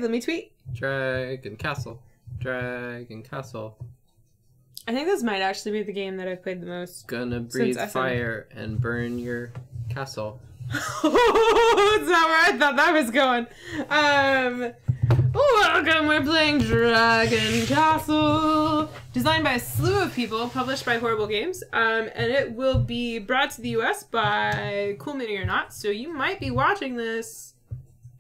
let me tweet. Dragon Castle. Dragon Castle. I think this might actually be the game that I've played the most. Gonna breathe fire and burn your castle. That's not where I thought that was going. Welcome, we're playing Dragon Castle. Designed by a slew of people, published by Horrible Games. And it will be brought to the US by Cool Mini or Not. So you might be watching this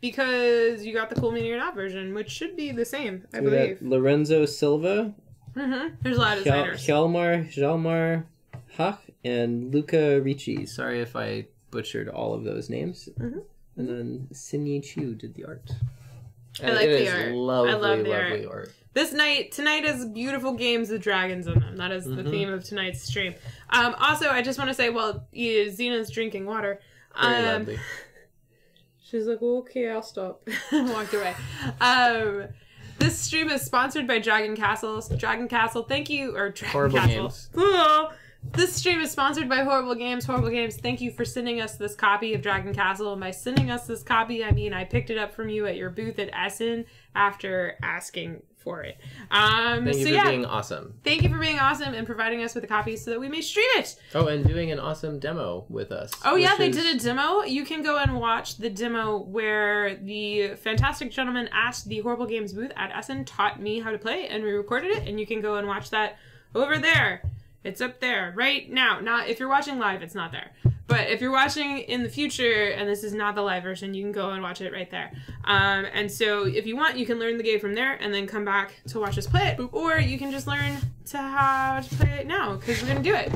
because you got the Cool Mini or Not version, which should be the same, I believe. Lorenzo Silva. There's a lot of designers. Hjalmar Hach and Luca Ricci. Sorry if I butchered all of those names. And then Sinyi Chu did the art. And I like the art. Lovely, I love the lovely art. Tonight is beautiful games with dragons in them. That is the theme of tonight's stream. Also, I just want to say, while Xena's drinking water, very lovely. She's like, well, okay, I'll stop. Walked away. This stream is sponsored by Dragon Castle. Dragon Castle, thank you, or Dragon Horrible Castle. Games. Oh, this stream is sponsored by Horrible Games. Horrible Games, thank you for sending us this copy of Dragon Castle. And by sending us this copy, I mean I picked it up from you at your booth at Essen after asking for it. Thank you for being awesome. Thank you for being awesome and providing us with a copy so that we may stream it. Oh, and doing an awesome demo with us. Oh yeah, they did a demo. You can go and watch the demo where the fantastic gentleman at the Horrible Games booth at Essen taught me how to play, and we recorded it, and you can go and watch that over there. It's up there right now. Not if you're watching live, it's not there. But if you're watching in the future, and this is not the live version, you can go and watch it right there. And so if you want, you can learn the game from there and then come back to watch us play it. Or you can just learn how to play it now, because we're going to do it.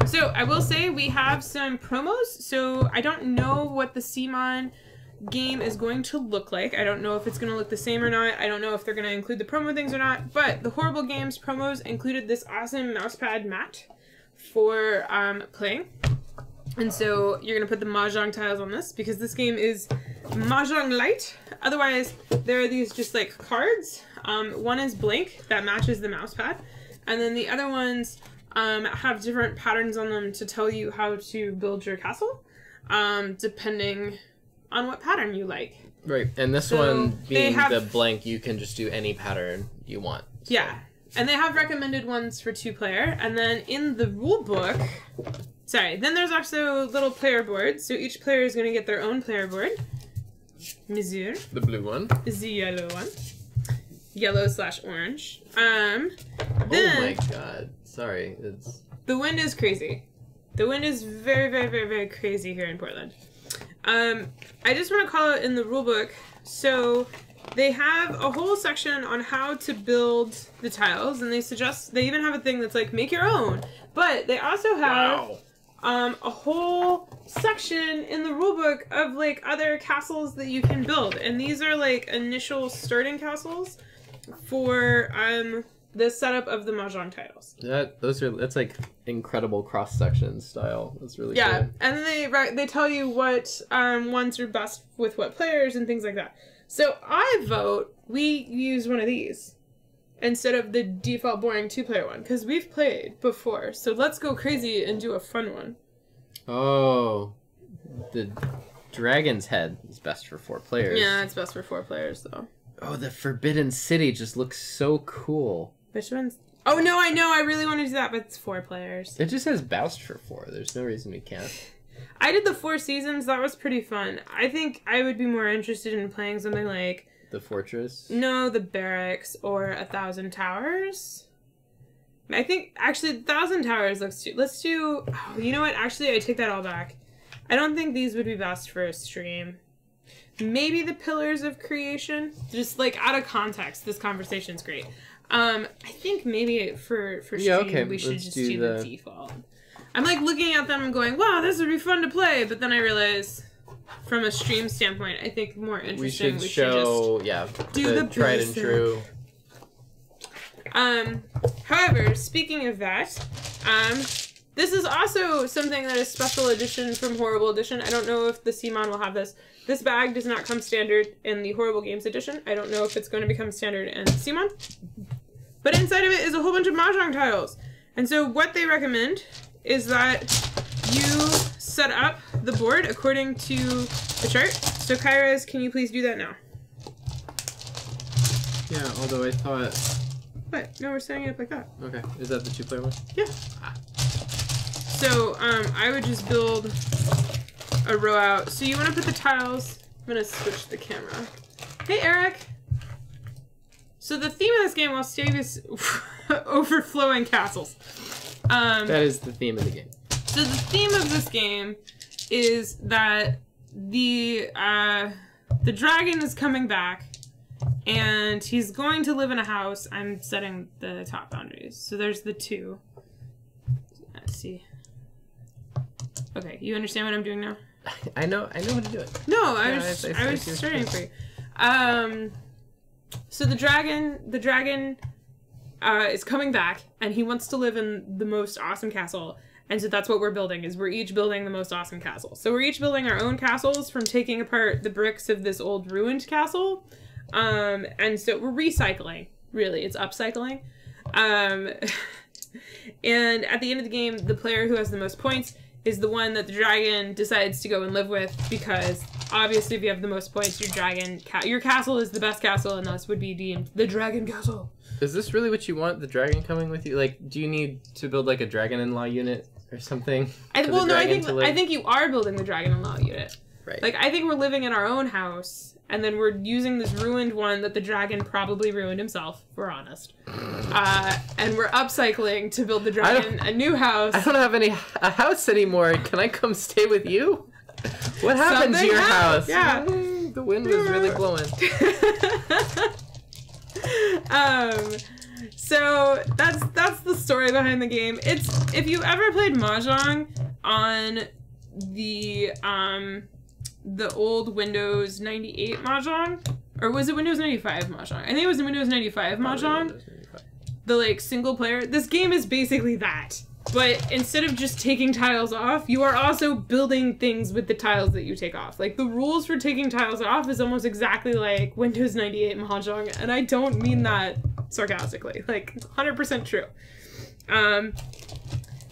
So I will say we have some promos. So I don't know what the CMON game is going to look like. I don't know if it's going to look the same or not. I don't know if they're going to include the promo things or not. But the Horrible Games promos included this awesome mousepad mat for playing. And so you're going to put the Mahjong tiles on this because this game is Mahjong Light. Otherwise, there are these just like cards. One is blank that matches the mouse pad. And then the other ones have different patterns on them to tell you how to build your castle, depending on what pattern you like. Right. And this one being the blank, you can just do any pattern you want. So. Yeah. And they have recommended ones for 2-player. And then in the rule book... Sorry, then there's also little player boards, so each player is going to get their own player board. Monsieur. The blue one. The yellow one. Yellow/orange. Then, oh my god. Sorry. It's... The wind is crazy. The wind is very, very, very, very crazy here in Portland. I just want to call it in the rulebook. So they have a whole section on how to build the tiles, and they even have a thing that's like, make your own. But they also have... a whole section in the rulebook of like other castles that you can build, and these are like initial starting castles for the setup of the Mahjong titles. That's like incredible cross section style. That's really cool. And then they tell you what ones are best with what players and things like that. So I vote we use one of these instead of the default boring 2-player one, because we've played before. So let's go crazy and do a fun one. Oh, the Dragon's Head is best for 4 players. Yeah, it's best for 4 players, though. Oh, the Forbidden City just looks so cool. Which one's... Oh, no, I know. I really want to do that, but it's 4 players. It just has Boust for 4. There's no reason we can't. I did the 4 Seasons. That was pretty fun. I think I would be more interested in playing something like... The Fortress? No, the Barracks or 1,000 Towers. I think, actually, 1,000 Towers looks too... Let's do... Oh, you know what? Actually, I take that all back. I don't think these would be best for a stream. Maybe the Pillars of Creation? Just, like, out of context, this conversation's great. I think maybe for stream, we should just do the default. I'm, like, looking at them and going, wow, this would be fun to play, but then I realize... From a stream standpoint, I think more interesting. We should just do the tried and true. However, speaking of that, this is also something that is special edition from Horrible Edition. I don't know if the CMON will have this. This bag does not come standard in the Horrible Games edition. I don't know if it's going to become standard in CMON. But inside of it is a whole bunch of Mahjong tiles. And so what they recommend is that you set up the board according to the chart. So Kairos, can you please do that now? Yeah, although I thought... What? No, we're setting it up like that. Okay. Is that the 2-player one? Yeah. Ah. So, I would just build a row out. So you want to put the tiles... I'm going to switch the camera. Hey, Eric! So the theme of this game, while Steve is overflowing castles. That is the theme of the game. So the theme of this game is that the dragon is coming back, and he's going to live in a house. I'm setting the top boundaries. So there's the 2. Let's see. Okay, you understand what I'm doing now? I know how to do it. No, I was starting for you. So the dragon is coming back, and he wants to live in the most awesome castle. And so that's what we're building, is we're each building the most awesome castle. So we're each building our own castles from taking apart the bricks of this old ruined castle. And so we're recycling, really. It's upcycling. And at the end of the game, the player who has the most points is the one that the dragon decides to go and live with, because obviously if you have the most points, your castle is the best castle, and thus would be deemed the dragon castle. Is this really what you want, the dragon coming with you? Like, do you need to build like a dragon-in-law unit or something? I think you are building the dragon-in-law unit. Right. Like, I think we're living in our own house, and then we're using this ruined one that the dragon probably ruined himself, if we're honest. And we're upcycling to build the dragon a new house. I don't have a house anymore. Can I come stay with you? What happened to your house? Yeah. The wind was really blowing. So that's the story behind the game. If you ever played Mahjong on the old Windows 98 Mahjong, or was it Windows 95 Mahjong? I think it was the Windows 95 Mahjong. The like single player. This game is basically that. But instead of just taking tiles off, you are also building things with the tiles that you take off. Like, the rules for taking tiles off is almost exactly like Windows 98 Mahjong, and I don't mean that sarcastically. Like, 100% true.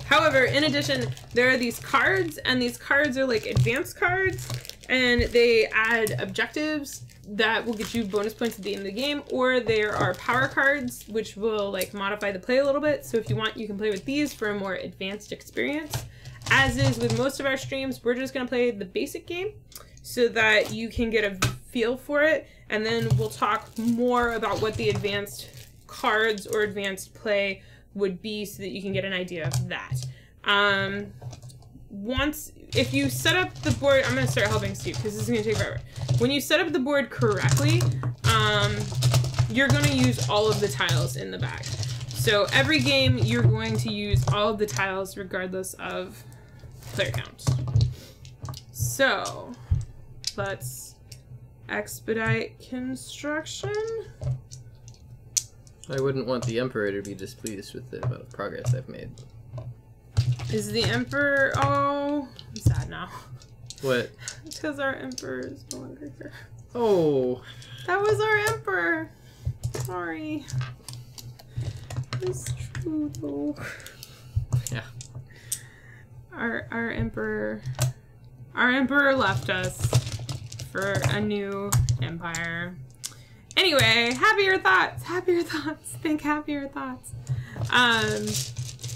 However, in addition, there are these cards, and these cards are like advanced cards, and they add objectives that will get you bonus points at the end of the game, or there are power cards which will like modify the play a little bit. So if you want, you can play with these for a more advanced experience. As is with most of our streams, we're just going to play the basic game so that you can get a feel for it, and then we'll talk more about what the advanced cards or advanced play would be so that you can get an idea of that. If you set up the board, I'm going to start helping Steve because this is going to take forever. When you set up the board correctly, you're going to use all of the tiles in the bag. So every game, you're going to use all of the tiles regardless of player count. So let's expedite construction. I wouldn't want the Emperor to be displeased with the amount of progress I've made. Is the Emperor... Oh, I'm sad now. What? Because our Emperor is no longer here. Oh. That was our Emperor. Sorry. It's true, though. Yeah. Our Emperor left us for a new empire. Anyway, happier thoughts. Happier thoughts. Think happier thoughts.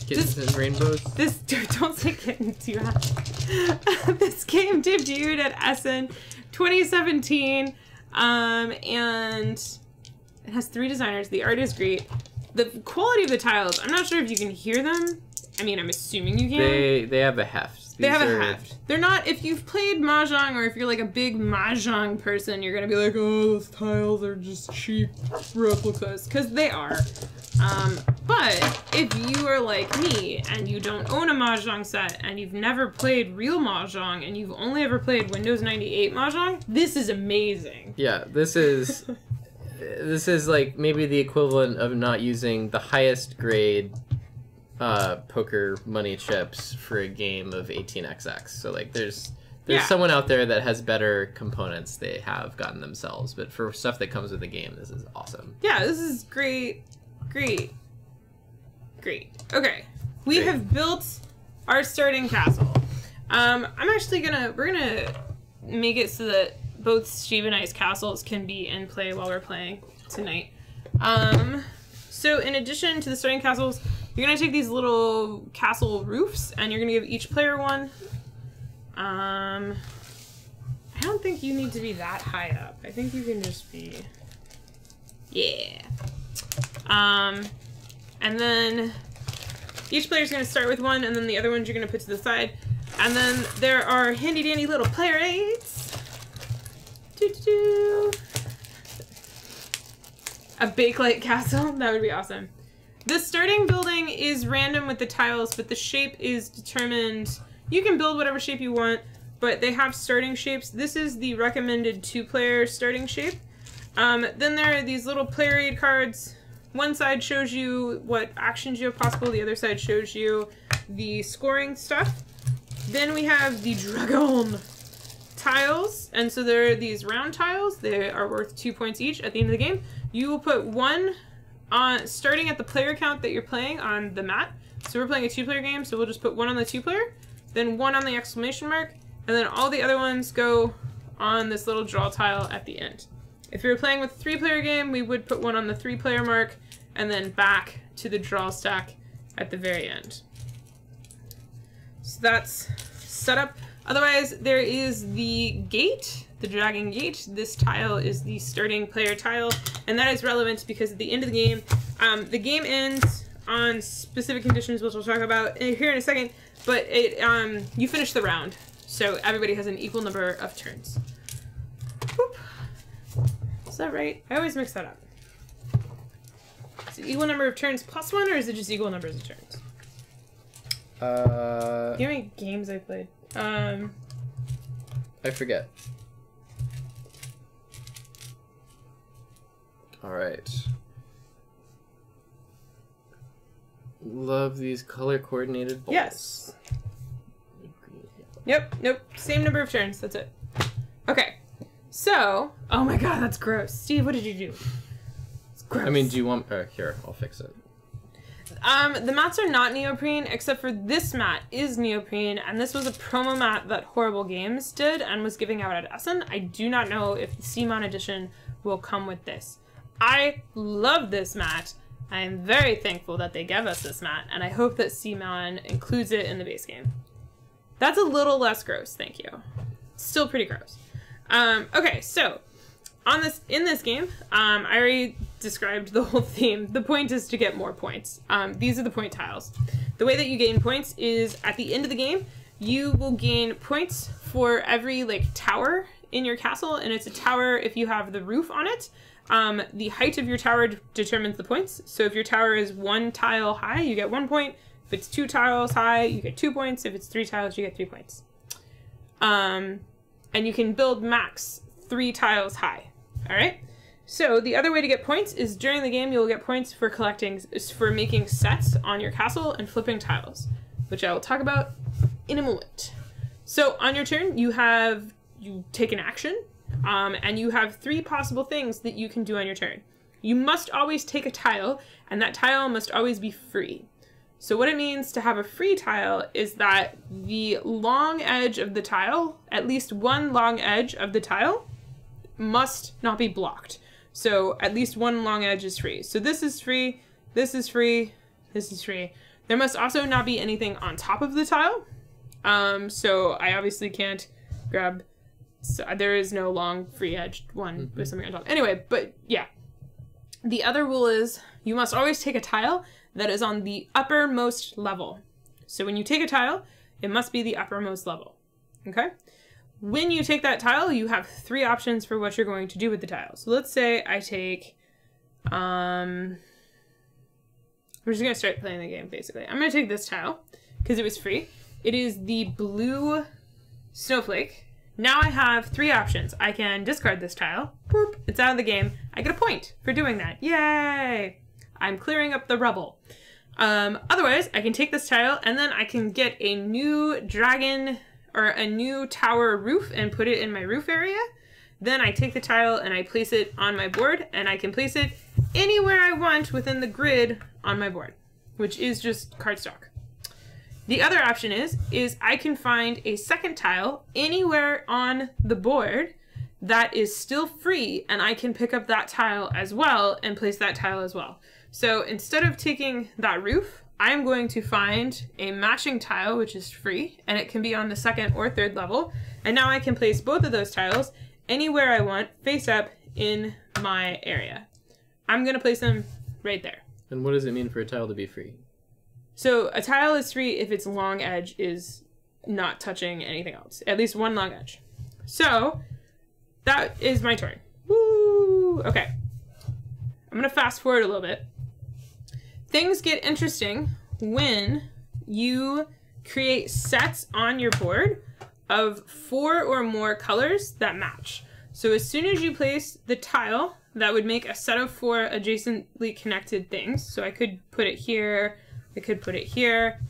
Kittens and rainbows? Don't say kittens, you have. This game debuted at Essen 2017, and it has 3 designers. The art is great. The quality of the tiles, I'm not sure if you can hear them. I mean, I'm assuming you can. They have a heft. They have a heft. They're not, if you've played Mahjong, or if you're like a big Mahjong person, you're gonna be like, oh, those tiles are just cheap replicas, because they are. But if you are like me, and you don't own a Mahjong set, and you've never played real Mahjong, and you've only ever played Windows 98 Mahjong, this is amazing. Yeah, this is like maybe the equivalent of not using the highest grade poker money chips for a game of 18xx. So like there's someone out there that has better components they have gotten themselves, but for stuff that comes with the game, this is awesome. Yeah, this is great. Okay, we have built our starting castle. We're gonna make it so that both Steve and I's castles can be in play while we're playing tonight. So in addition to the starting castles, you're gonna take these little castle roofs and you're gonna give each player one. I don't think you need to be that high up. I think you can just be, yeah. And then each player's gonna start with one, and then the other ones you're gonna put to the side. And then there are handy dandy little player aids. A Bakelite castle, that would be awesome. The starting building is random with the tiles, but the shape is determined. You can build whatever shape you want, but they have starting shapes. This is the recommended 2-player starting shape. Then there are these little player aid cards. One side shows you what actions you have possible, the other side shows you the scoring stuff. Then we have the dragon tiles, and so there are these round tiles. They are worth 2 points each at the end of the game. You will put one on, starting at the player count that you're playing on the mat. So we're playing a 2-player game, so we'll just put one on the 2-player, then one on the exclamation mark, and then all the other ones go on this little draw tile at the end. If you were playing with a 3-player game, we would put one on the 3-player mark, and then back to the draw stack at the very end. So that's set up. Otherwise, there is the gate, the dragon gate. This tile is the starting player tile, and that is relevant because at the end of the game ends on specific conditions, which we'll talk about here in a second, but it you finish the round, so everybody has an equal number of turns. Whoop. Is that right? I always mix that up. Is it equal number of turns plus 1, or is it just equal numbers of turns? Do you know how many games I played? I forget. Alright. Love these color coordinated balls. Yes. Yep, nope. Same number of turns, that's it. Okay. So, oh my god, that's gross. Steve, what did you do? It's gross. I mean, do you want... here, I'll fix it. The mats are not neoprene, except for this mat is neoprene, and this was a promo mat that Horrible Games did and was giving out at Essen. I do not know if the CMON edition will come with this. I love this mat. I am very thankful that they gave us this mat, and I hope that CMON includes it in the base game. That's a little less gross, thank you. Still pretty gross. Okay, so in this game, I already described the whole theme. The point is to get more points. These are the point tiles. The way that you gain points is at the end of the game, you will gain points for every tower in your castle, and it's a tower if you have the roof on it. The height of your tower determines the points. So if your tower is 1 tile high, you get 1 point. If it's 2 tiles high, you get 2 points. If it's 3 tiles, you get 3 points. And you can build max 3 tiles high. All right. So the other way to get points is during the game, you'll get points for making sets on your castle and flipping tiles, which I will talk about in a moment. So on your turn, you take an action, and you have 3 possible things that you can do on your turn. You must always take a tile, and that tile must always be free. So what it means to have a free tile is that the long edge of the tile, at least one long edge of the tile, must not be blocked. So at least one long edge is free. So this is free, this is free, this is free. There must also not be anything on top of the tile. So I obviously can't grab, so there is no long free edged one with something on top. Anyway, but yeah. The other rule is you must always take a tile that is on the uppermost level. So when you take a tile, it must be the uppermost level. Okay? When you take that tile, you have 3 options for what you're going to do with the tile. So let's say I take, I'm just going to start playing the game, basically. I'm going to take this tile, because it was free. It is the blue snowflake. Now I have 3 options. I can discard this tile. Boop, it's out of the game. I get a point for doing that. Yay! I'm clearing up the rubble. Otherwise, I can take this tile, and then I can get a new dragon or a new tower roof and put it in my roof area. Then I take the tile and I place it on my board, and I can place it anywhere I want within the grid on my board, which is just cardstock. The other option is I can find a second tile anywhere on the board that is still free, and I can pick up that tile as well and place that tile as well. So instead of taking that roof, I'm going to find a matching tile, which is free, and it can be on the 2nd or 3rd level. And now I can place both of those tiles anywhere I want, face up in my area. I'm going to place them right there. And what does it mean for a tile to be free? So a tile is free if its long edge is not touching anything else. At least one long edge. So that is my turn. Woo! Okay. I'm going to fast forward a little bit. Things get interesting when you create sets on your board of 4 or more colors that match. So as soon as you place the tile, that would make a set of 4 adjacently connected things. So I could put it here, I could put it here.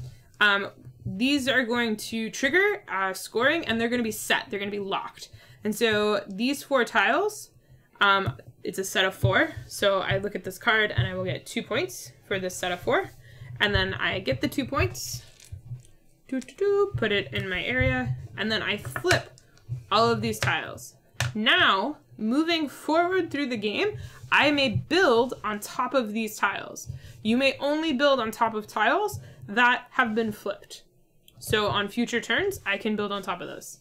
These are going to trigger scoring, and they're going to be set. They're going to be locked. And so these 4 tiles, it's a set of 4. So I look at this card and I will get 2 points for this set of 4. And then I get the 2 points, put it in my area, and then I flip all of these tiles. Now, moving forward through the game, I may build on top of these tiles. You may only build on top of tiles that have been flipped. So on future turns, I can build on top of those.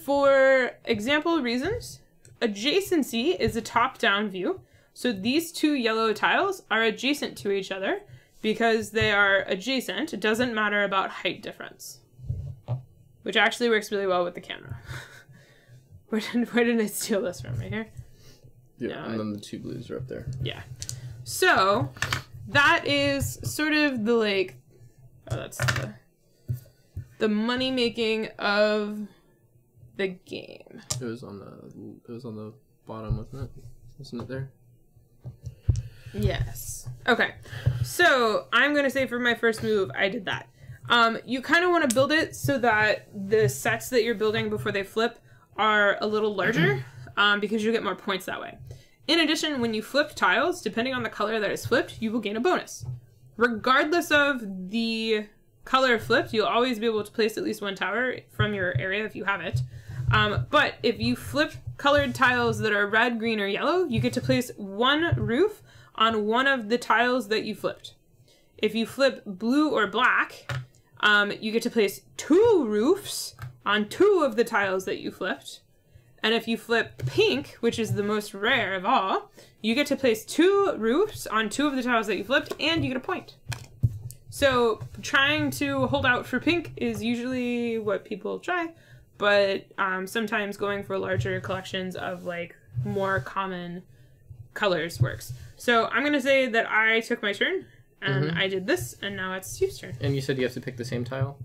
For example reasons, adjacency is a top-down view. So these 2 yellow tiles are adjacent to each other because they are adjacent. It doesn't matter about height difference, which actually works really well with the camera. Where did I steal this from? Right here? Yeah, no, and then the 2 blues are up there. Yeah. So that is sort of the like, oh, that's the money making of the game. It was on the bottom, wasn't it? Wasn't it there? Yes. Okay. So I'm gonna say for my first move, I did that. You kind of want to build it so that the sets that you're building before they flip are a little larger, because you get more points that way. In addition, when you flip tiles, depending on the color that is flipped, you will gain a bonus. Regardless of the color flipped, you'll always be able to place at least 1 tower from your area if you have it. But if you flip colored tiles that are red, green, or yellow, you get to place 1 roof on one of the tiles that you flipped. If you flip blue or black, you get to place 2 roofs on 2 of the tiles that you flipped. And if you flip pink, which is the most rare of all, you get to place 2 roofs on 2 of the tiles that you flipped, and you get a point. So trying to hold out for pink is usually what people try, but sometimes going for larger collections of like more common colors works. So I'm going to say that I took my turn, and I did this, and now it's Steve's turn. And you said you have to pick the same tile?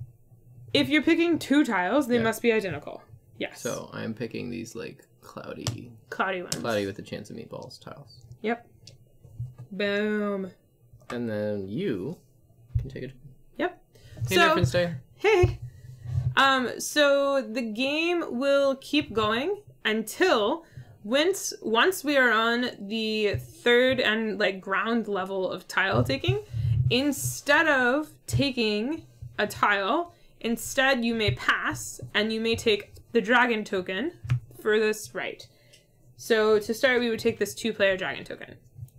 If you're picking 2 tiles, they must be identical. Yes. So I'm picking these like cloudy ones. Cloudy with a chance of meatballs tiles. Yep. Boom. And then you can take it. Yep. Hey, Nerfins Day. Hey. So the game will keep going until once we are on the 3rd and like ground level of tile taking, instead of taking a tile, instead you may pass and you may take the dragon token furthest right. So to start, we would take this 2-player dragon token.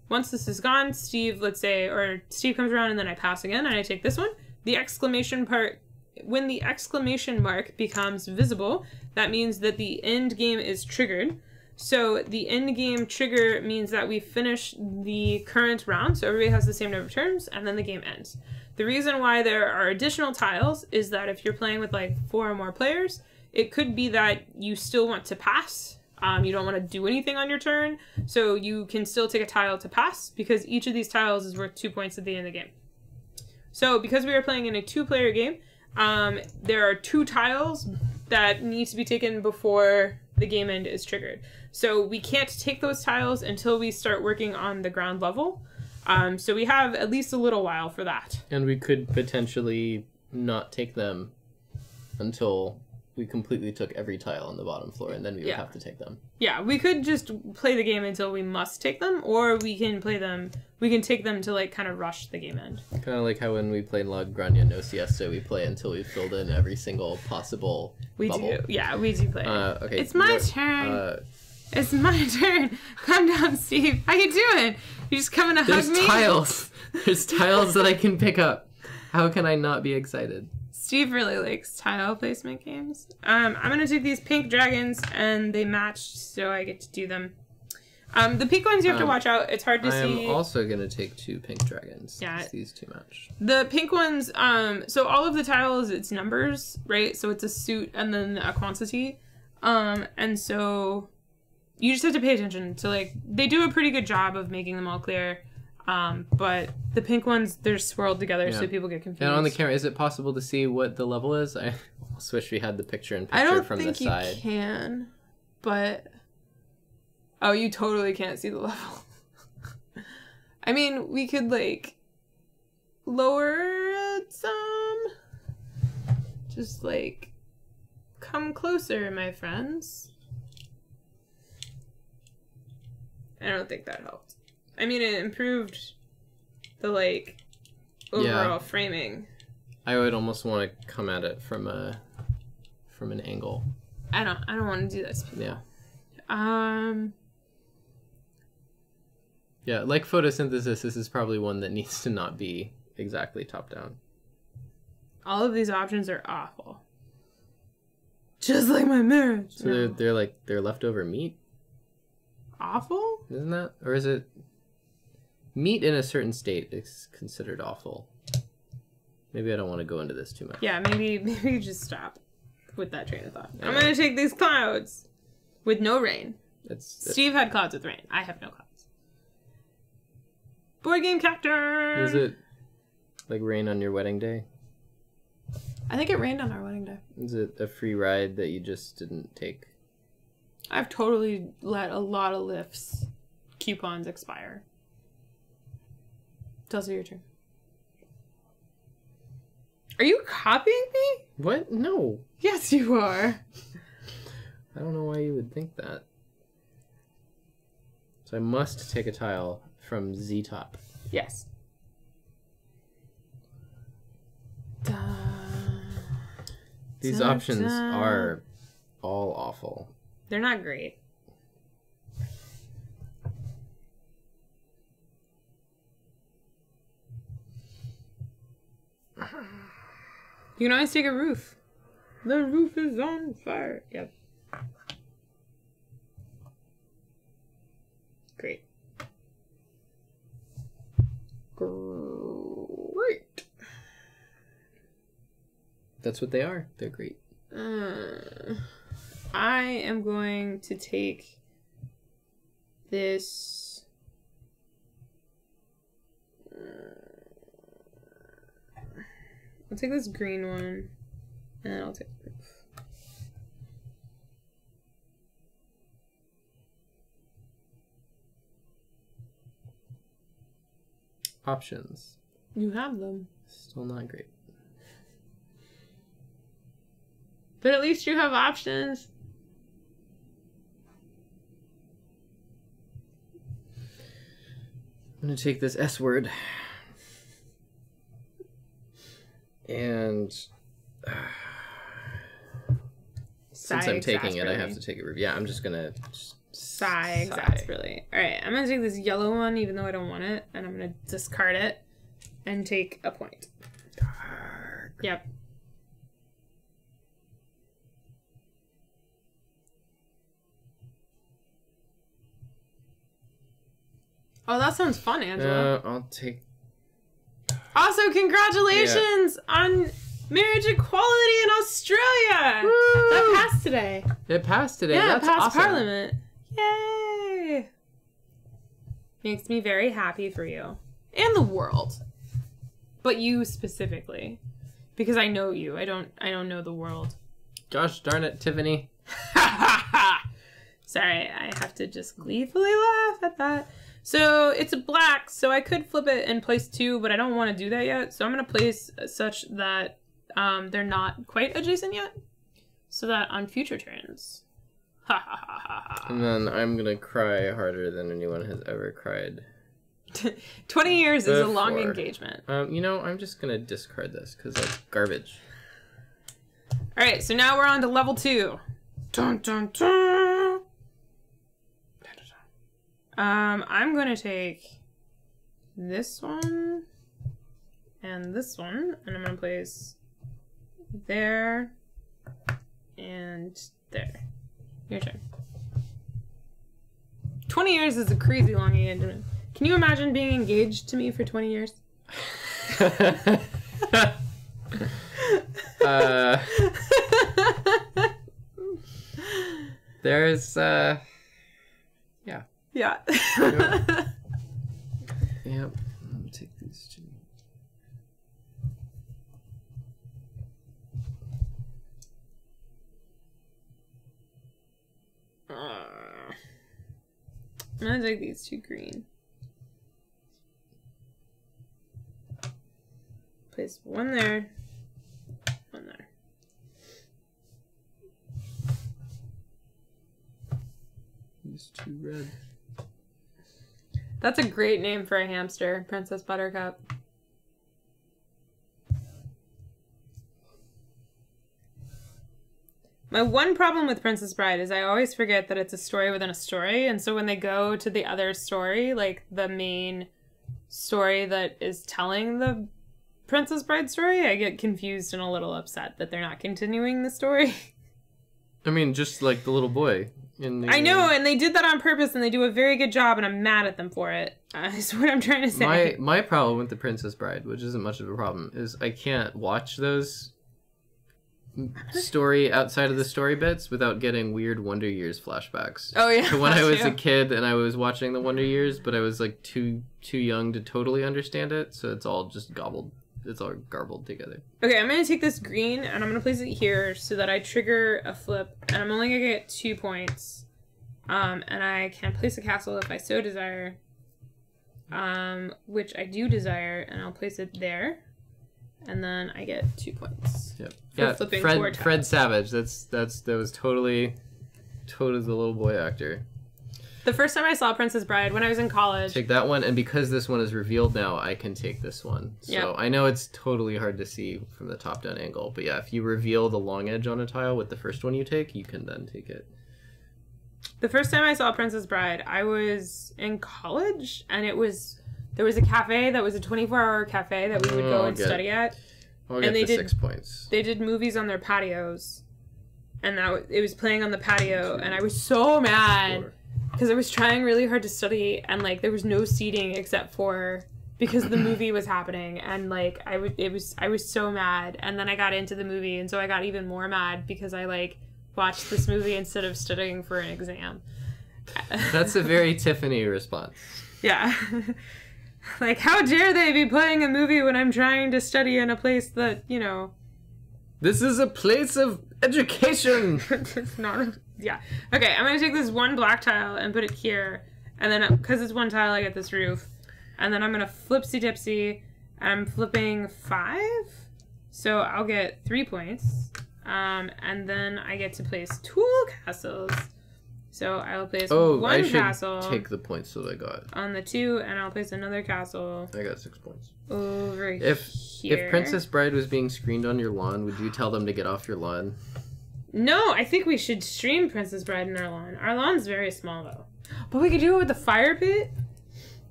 Once this is gone, Steve, let's say, or Steve comes around and then I pass again and I take this one. The exclamation part, when the exclamation mark becomes visible, that means that the end game is triggered. So the end game trigger means that we finish the current round, so everybody has the same number of turns, and then the game ends. The reason why there are additional tiles is that if you're playing with like 4 or more players, it could be that you still want to pass. You don't want to do anything on your turn, so you can still take a tile to pass because each of these tiles is worth 2 points at the end of the game. So because we are playing in a 2-player game, there are 2 tiles that need to be taken before the game end is triggered. So we can't take those tiles until we start working on the ground level. So we have at least a little while for that. And we could potentially not take them until we completely took every tile on the bottom floor, and then we would have to take them. Yeah, we could just play the game until we must take them, or we can play them, we can take them to like kind of rush the game end. Kind of like how when we play La Granja No Siesta, we play until we've filled in every single possible bubble. Yeah, we do play. Okay. It's my turn. It's my turn. Calm down, Steve. How you doing? You just coming to hug me? There's tiles. There's tiles that I can pick up. How can I not be excited? Steve really likes tile placement games. I'm gonna take these pink dragons, and they matched, so I get to do them. The pink ones you have to watch out. It's hard to see. I'm also gonna take 2 pink dragons. Yeah, these too much. The pink ones. So all of the tiles, it's numbers, right? So it's a suit and then a quantity. And so you just have to pay attention to, like, they do a pretty good job of making them all clear. But the pink ones, they're swirled together, so people get confused. And on the camera, is it possible to see what the level is? I almost wish we had the picture-in-picture from the side. I don't think you can, but... Oh, you totally can't see the level. I mean, we could, like, lower it some. Just, like, come closer, my friends. I don't think that helped. I mean, it improved the, like, overall framing. I would almost want to come at it from an angle. I don't want to do this. Yeah. Yeah, like photosynthesis, this is probably one that needs to not be exactly top down. All of these options are awful. Just like my marriage. So they're leftover meat? Awful? Isn't that? Or is it meat in a certain state is considered awful? Maybe I don't want to go into this too much. Yeah, maybe you just stop with that train of thought. I'm gonna take these clouds with no rain. Steve had clouds with rain. I have no clouds. Board game captor! Is it like rain on your wedding day? I think it rained on our wedding day. Is it a free ride that you just didn't take? I've totally let a lot of lifts coupons expire. Telsey, your turn. Are you copying me? What? No. Yes, you are. I don't know why you would think that. So I must take a tile from Z-Top. Yes. These options are all awful. They're not great. You can always take a roof. The roof is on fire. Yep. Great. Great. That's what they are. They're great. I am going to take this. I'll take this green one, and I'll take the roof. Options. You have them. Still not great. But at least you have options. I'm going to take this S word. And since I'm taking it, I have to take it. Yeah, I'm just going to sigh exasperately. Alright, I'm going to take this yellow one, even though I don't want it. And I'm going to discard it and take a point. Dark. Yep. Oh, that sounds fun, Angela. I'll take... Also, congratulations on marriage equality in Australia! Woo! That passed today. It passed today. Yeah, That's it passed awesome. Parliament. Yay! Makes me very happy for you. And the world. But you specifically. Because I know you. I don't know the world. Gosh darn it, Tiffany. Sorry, I have to just gleefully laugh at that. So it's a black, so I could flip it and place 2, but I don't want to do that yet. So I'm going to place such that they're not quite adjacent yet. So that on future turns. Ha ha ha ha ha. And then I'm going to cry harder than anyone has ever cried. 20 years is a long engagement. You know, I'm just going to discard this because that's garbage. Alright, so now we're on to level 2. Dun dun dun! I'm going to take this one and this one, and I'm going to place there and there. Your turn. 20 years is a crazy long engagement. Can you imagine being engaged to me for 20 years? There's yeah. Yeah. Yep. Let me take these two. I'm gonna take these two green. Place one there, one there. These two red. That's a great name for a hamster, Princess Buttercup. My one problem with Princess Bride is I always forget that it's a story within a story, and so when they go to the other story, like the main story that is telling the Princess Bride story, I get confused and a little upset that they're not continuing the story. I mean, just like the little boy. In the, I know, and they did that on purpose, and they do a very good job, and I'm mad at them for it. Is what I'm trying to say. My problem with the Princess Bride, which isn't much of a problem, is I can't watch those story outside of the story bits without getting weird Wonder Years flashbacks. Oh yeah. To when I was a kid and I was watching the Wonder Years, but I was like too young to totally understand it, so it's all just gobbled. It's all garbled together. Okay, I'm gonna take this green and I'm gonna place it here so that I trigger a flip, and I'm only gonna get 2 points. And I can place a castle if I so desire. Which I do desire, and I'll place it there. And then I get 2 points. Yep. Yeah, flipping Fred Savage. That was totally the little boy actor. The first time I saw Princess Bride, when I was in college. Take that one, and because this one is revealed now, I can take this one. So yep. I know it's totally hard to see from the top-down angle, but yeah, if you reveal the long edge on a tile with the first one you take, you can then take it. The first time I saw Princess Bride, I was in college, and there was a cafe that was a 24-hour cafe that we would go and study at. I'll get the 6 points. They did movies on their patios, and it was playing on the patio, and I was so mad because I was trying really hard to study, and like there was no seating except for because the movie was happening, and like I was so mad, and then I got into the movie, and so I got even more mad because I like watched this movie instead of studying for an exam. That's a very Tiffany response. Yeah. Like, how dare they be playing a movie when I'm trying to study in a place that, you know... This is a place of education! It's not... Yeah. Okay, I'm going to take this one black tile and put it here. And then, because it's one tile, I get this roof. And then I'm going to flipsy-dipsy. I'm flipping 5. So I'll get 3 points. And then I get to place tool castles. So I'll place one castle. Take the points that I got. On the 2, and I'll place another castle. I got 6 points. Over here. If Princess Bride was being screened on your lawn, would you tell them to get off your lawn? No, I think we should stream Princess Bride in our lawn. Our lawn's very small, though. But we could do it with the fire pit.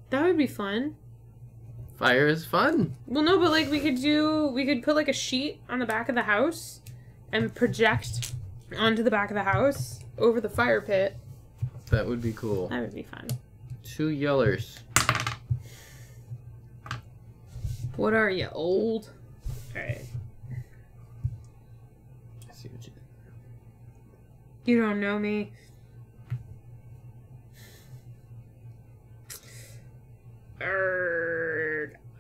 That would be fun. Fire is fun. Well, no, but like we could put like a sheet on the back of the house and project onto the back of the house over the fire pit. That would be cool. That would be fun. 2 yellers. What are you, old? Alright. I see what you did. You don't know me.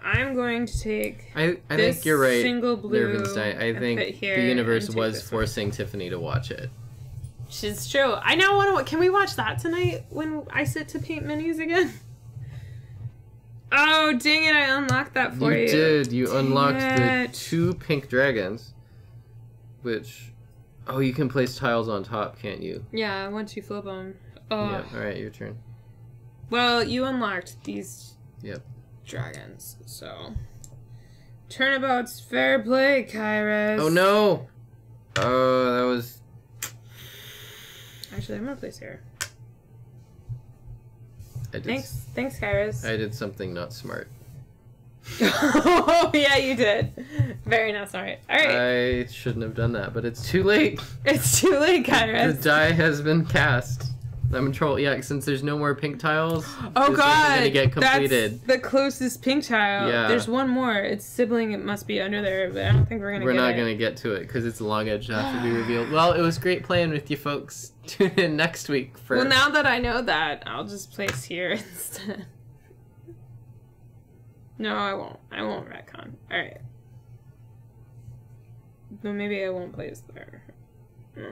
I'm going to take I think you're right, single blue Nervenstein. I think the universe was forcing Tiffany to watch it. It's true. I now want to... Can we watch that tonight when I sit to paint minis again? Oh, dang it. I unlocked that for you. You did. You unlocked the 2 pink dragons, which... Oh, you can place tiles on top, can't you? Yeah, once you flip them. Oh. Yeah, alright, your turn. Well, you unlocked these Yep. dragons, so... Turnabout's fair play, Kairos. Oh, no! Oh, that was... Actually, I'm gonna place here. Thanks, Kairos. I did something not smart. Oh, yeah, you did. Very not smart. All right. I shouldn't have done that, but it's too late. It's too late, Kairos. The die has been cast. I'm in trouble. Yeah, since there's no more pink tiles. Oh this God, isn't gonna get completed. that's the closest pink tile. Yeah. There's one more. Its sibling. It must be under there, but I don't think we're gonna. We're not gonna get to it because it's a long edge to have to be revealed. Well, it was great playing with you folks. Tune in next week for. Well, now that I know that, I'll just place here instead. No, I won't. I won't retcon. All right. No, maybe I won't place there. All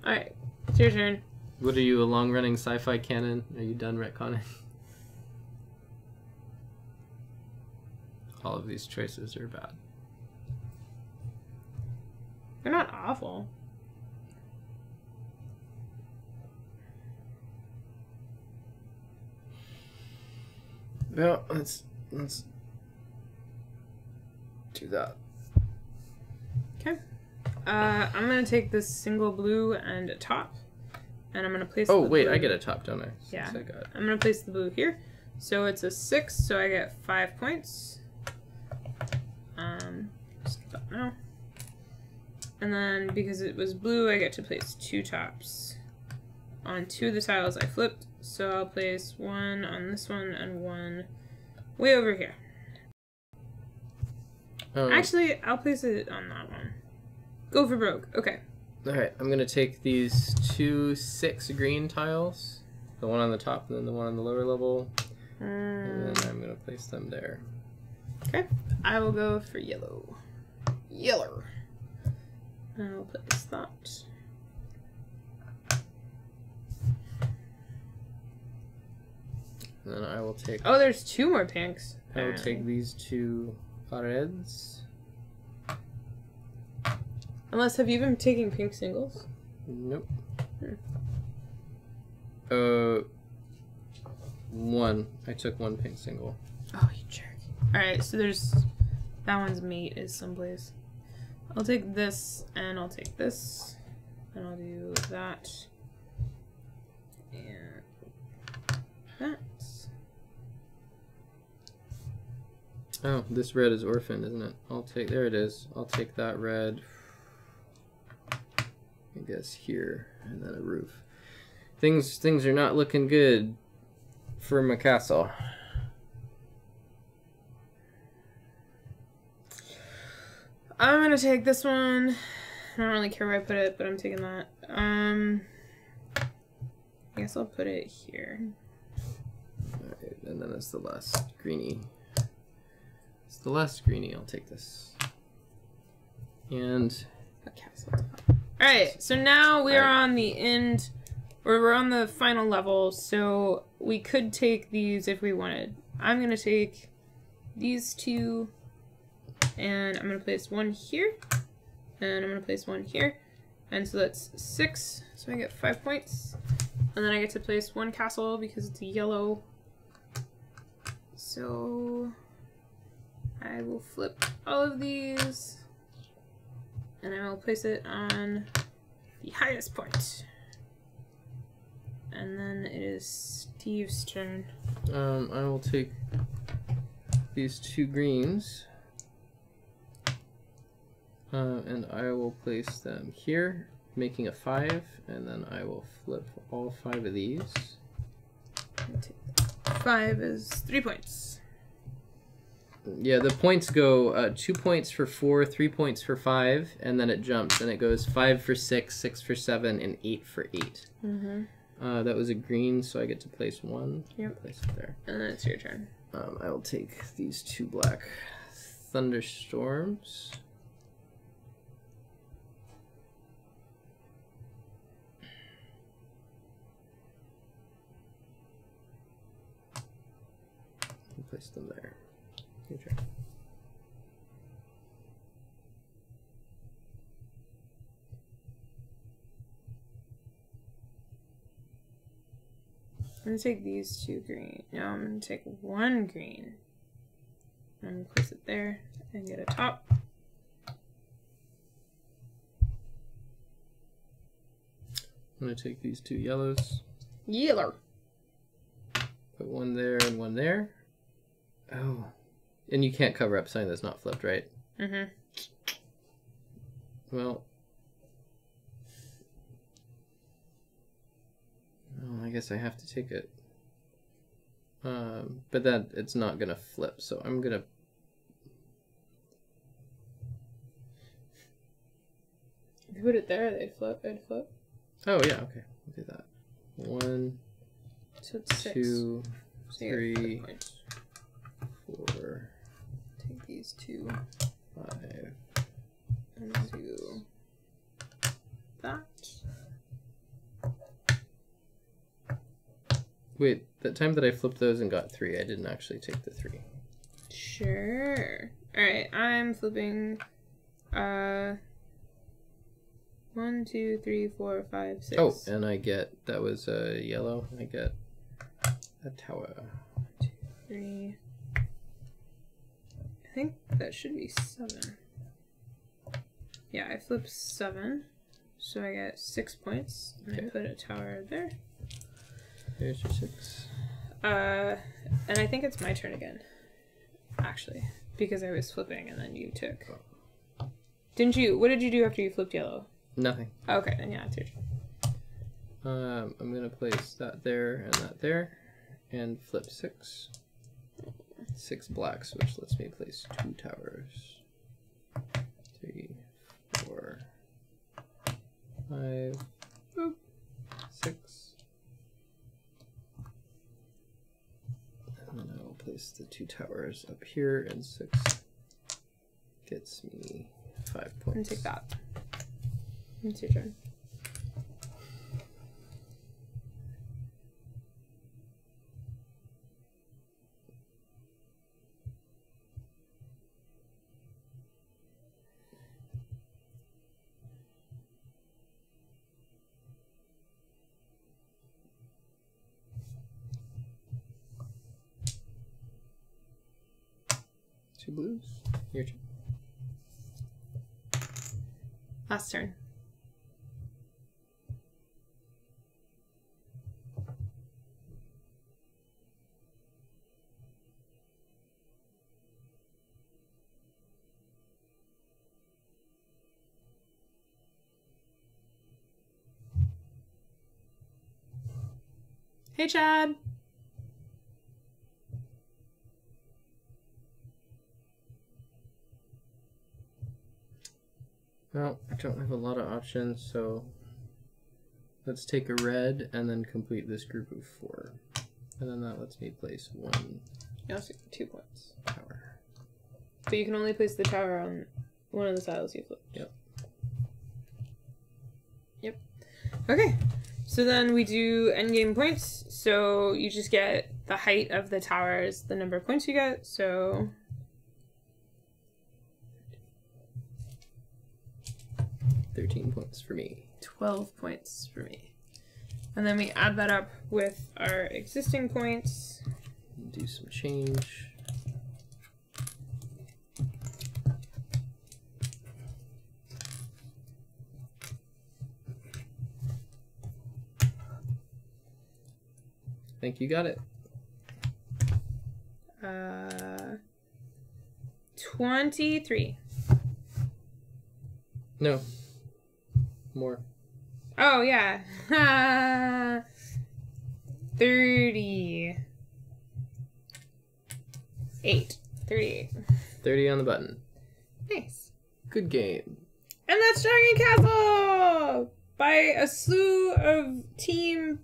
right, it's your turn. What are you, a long-running sci-fi canon? Are you done retconning? All of these choices are bad. They're not awful. Well, let's do that. Okay. I'm gonna take this single blue and a top. And I'm going to place Oh, the wait, blue. I get a top, don't I? Yeah. I got... I'm going to place the blue here. So it's a 6, so I get 5 points. Just get that now. And then, because it was blue, I get to place 2 tops on 2 of the tiles I flipped. So I'll place 1 on this one and 1 way over here. Actually, I'll place it on that one. Go for broke. Okay. Alright, I'm going to take these 2 6 green tiles, the one on the top and then the one on the lower level, and then I'm going to place them there. Okay, I will go for yellow. Yeller. And I'll place that. And then I will take... Oh, there's 2 more pinks. I will take these 2 reds. Unless, have you been taking pink singles? Nope. 1. I took 1 pink single. Oh, you jerk. Alright, so there's... That one's mate is someplace. I'll take this, and I'll take this. And I'll do that. And... that. Oh, this red is orphaned, isn't it? I'll take... There it is. I'll take that red... I guess here, and then a roof. Things are not looking good for my castle. I'm gonna take this one. I don't really care where I put it, but I'm taking that. I guess I'll put it here. Alright, and then it's the last greenie. It's the last greenie. I'll take this. And a castle. Alright, so now we are on the end, or we're on the final level, so we could take these if we wanted. I'm going to take these 2, and I'm going to place 1 here, and I'm going to place 1 here, and so that's 6, so I get 5 points, and then I get to place 1 castle because it's a yellow, so I will flip all of these. And I will place it on the highest point. And then it is Steve's turn. I will take these 2 greens. And I will place them here, making a 5. And then I will flip all 5 of these. 5 is 3 points. Yeah, the points go 2 points for 4, 3 points for 5, and then it jumps, and it goes 5 for 6, 6 for 7, and 8 for 8. That was a green, so I get to place 1. Yep. Place it there. And then it's your turn. I will take these 2 black thunderstorms. And place them there. Your turn. I'm gonna take these 2 green. No, I'm gonna take 1 green. I'm gonna place it there and get a top. I'm gonna take these 2 yellows. Yeller. Put one there and one there. Oh. And you can't cover up something that's not flipped, right? Mm-hmm. Well. Oh, I guess I have to take it. But that it's not gonna flip, so I'm gonna. If you put it there, they'd flip. It'd flip. Oh yeah, okay, I'll do that. 1, So it's 6. 2, So you 3, get 4, take these 2 5, and do that. Wait, that time that I flipped those and got 3, I didn't actually take the 3. Sure. Alright, I'm flipping 1, 2, 3, 4, 5, 6. Oh, and I get, that was a yellow, I get a tower. 2, 3. I think that should be 7. Yeah, I flipped 7. So I get 6 points. And Okay. I put a tower there. Here's your 6. And I think it's my turn again. Actually. Because I was flipping and then you took. Didn't you? What did you do after you flipped yellow? Nothing. Okay, then yeah, it's your turn. I'm gonna place that there, and flip 6. 6 blacks, which lets me place 2 towers. 3, 4, 5, 6. And then I will place the 2 towers up here, and 6 gets me 5 points. And take that. It's your turn. Two blues. Your turn. Last turn. Hey, Chad. Well, I don't have a lot of options, so let's take a red and then complete this group of 4. And then that lets me place 1 You also get 2 points. tower. But you can only place the tower on one of the tiles you flipped. Yep. Yep. Okay. So then we do endgame points. So you just get the height of the towers, the number of points you get. So 13 points for me. 12 points for me. And then we add that up with our existing points. Do some change. I think you got it. 23. No. More. Oh, yeah. 38. 38. 30 on the button. Nice. Good game. And that's Dragon Castle! By a slew of team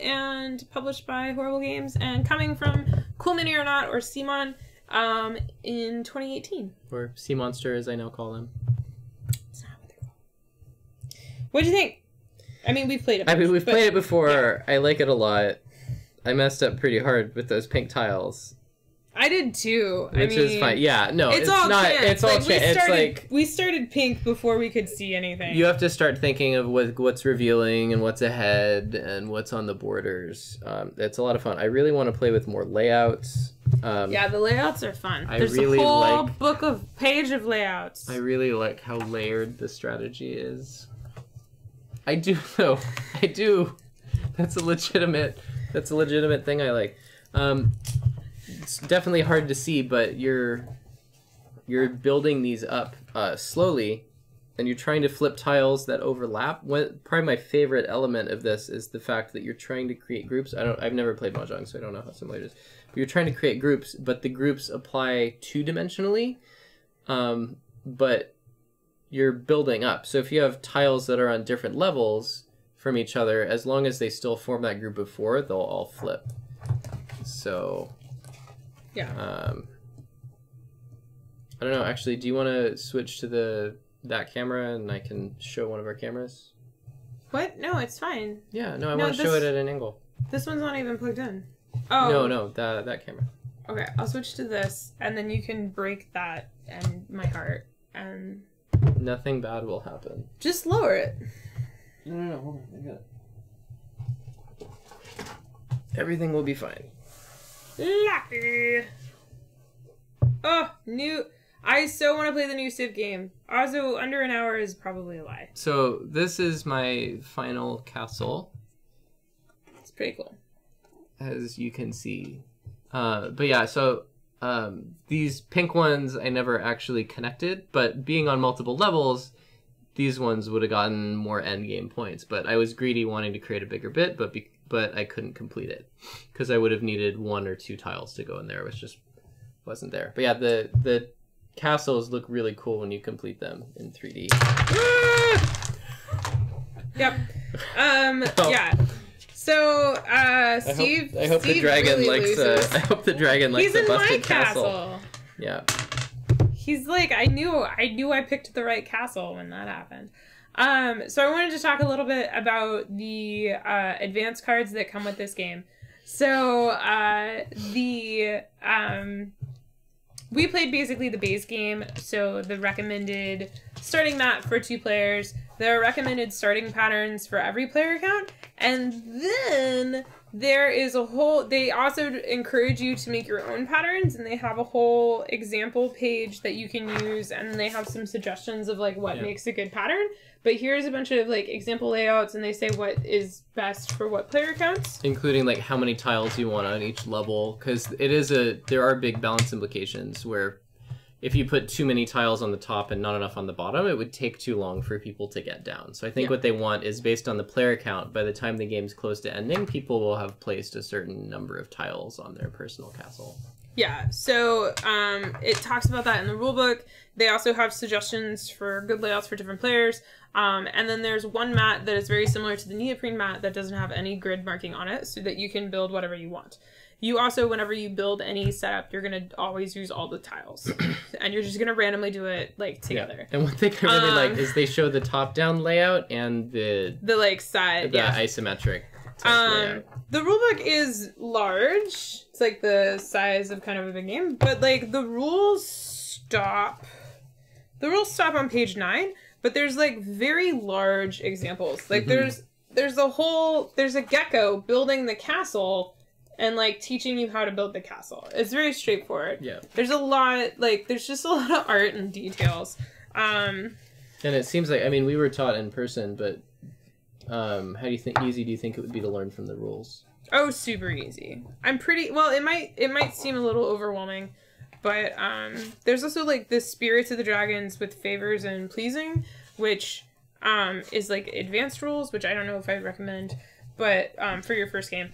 and published by Horrible Games and coming from Cool Mini or Not or Simon in 2018. Or Sea Monster, as I now call them. That's not what they're called. What'd you think? I mean, we've played it. I mean, we've played it before. Yeah. I like it a lot. I messed up pretty hard with those pink tiles. I did too. Which is fine. Yeah, no, it's all not. chance. It's all like, chance. It's like we started pink before we could see anything. you have to start thinking of what's revealing and what's ahead and what's on the borders. It's a lot of fun. I really want to play with more layouts. Yeah, the layouts are fun. There's really a whole page of layouts. I really like how layered the strategy is. I do though. I do. That's a legitimate thing I like. It's definitely hard to see, but you're building these up slowly, and you're trying to flip tiles that overlap. Probably my favorite element of this is the fact that you're trying to create groups. I've never played Mahjong, so I don't know how similar it is. But you're trying to create groups, but the groups apply two-dimensionally, but you're building up. So if you have tiles that are on different levels from each other, as long as they still form that group of four, they'll all flip. So, yeah. I don't know. Actually, do you want to switch to that camera and I can show one of our cameras? What? No, it's fine. Yeah, no, I want to show it at an angle. This one's not even plugged in. Oh. No, that camera. Okay, I'll switch to this, and then you can break that and my heart, and... Nothing bad will happen. Just lower it. No, hold on. I got it. Everything will be fine. Lucky! Oh, I so want to play the new Civ game. Also, under an hour is probably a lie. So, this is my final castle. It's pretty cool. As you can see. But yeah, so these pink ones I never actually connected, but being on multiple levels, these ones would have gotten more endgame points. But I was greedy wanting to create a bigger bit, but I couldn't complete it because I would have needed 1 or 2 tiles to go in there, which just wasn't there. But yeah, the castles look really cool when you complete them in 3D. Yep. Oh. Yeah. So, Steve. I hope the dragon really likes. I hope the dragon likes the busted castle. He's in my castle. Yeah. He's like, I knew I picked the right castle when that happened. So I wanted to talk a little bit about the advanced cards that come with this game. So we played basically the base game. So the recommended starting mat for 2 players. There are recommended starting patterns for every player account. And then there is they also encourage you to make your own patterns, and they have a whole example page that you can use, and they have some suggestions of like what makes a good pattern. But here's a bunch of like example layouts, and they say what is best for what player counts. Including like how many tiles you want on each level, because there are big balance implications where if you put too many tiles on the top and not enough on the bottom, it would take too long for people to get down. So I think what they want is based on the player count. By the time the game's close to ending, people will have placed a certain number of tiles on their personal castle. Yeah, so it talks about that in the rulebook. They also have suggestions for good layouts for different players. And then there's one mat that is very similar to the neoprene mat that doesn't have any grid marking on it, so that you can build whatever you want. You also, whenever you build any setup, you're going to always use all the tiles. And you're just going to randomly do it, like, together. Yeah. And one thing I really like is they show the top-down layout and the like, side, the isometric layout. The rulebook is large. It's, like, the size of kind of a big game. But, like, the rules stop on page 9. But there's, like, very large examples. Like, there's a gecko building the castle and like teaching you how to build the castle. It's very straightforward. Yeah. There's just a lot of art and details. And it seems like, I mean, we were taught in person, but how easy do you think it would be to learn from the rules? Oh, super easy. It might seem a little overwhelming, but there's also like the Spirits of the Dragons with favors and pleasing, which is like advanced rules, which I don't know if I'd recommend, but for your first game.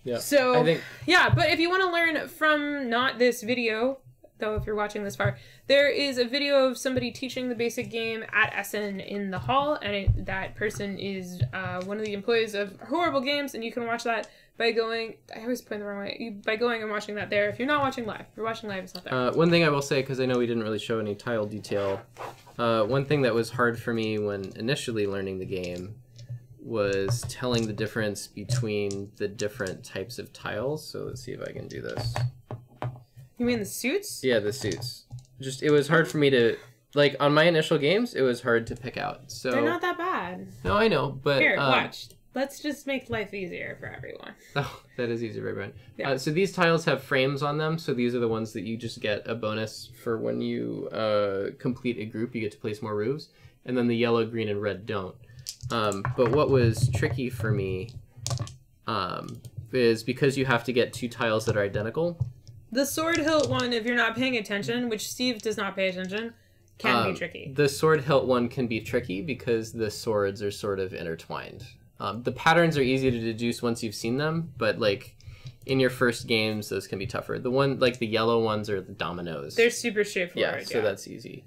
Yeah. So, but if you want to learn from not this video, though if you're watching this far, there is a video of somebody teaching the basic game at Essen in the hall, and that person is one of the employees of Horrible Games, and you can watch that by going, I always point the wrong way, by going and watching that there. If you're not watching live, if you're watching live, it's not there. One thing I will say, because I know we didn't really show any tile detail, one thing that was hard for me when initially learning the game was telling the difference between the different types of tiles. So let's see if I can do this. You mean the suits? Yeah, the suits. It was hard for me to, like, on my initial games, it was hard to pick out. So they're not that bad. No, I know, but... Here, watch. Let's just make life easier for everyone. Oh, that is easier for everyone. Yeah. So these tiles have frames on them, so these are the ones that you just get a bonus for when you complete a group. You get to place more roofs. And then the yellow, green, and red don't. But what was tricky for me, is because you have to get 2 tiles that are identical. The sword hilt one, if you're not paying attention, which Steve does not pay attention, can be tricky. The sword hilt one can be tricky because the swords are sort of intertwined. The patterns are easy to deduce once you've seen them, but like in your first games, those can be tougher. The one, like the yellow ones, are the dominoes. They're super straightforward. Yeah, so that's easy.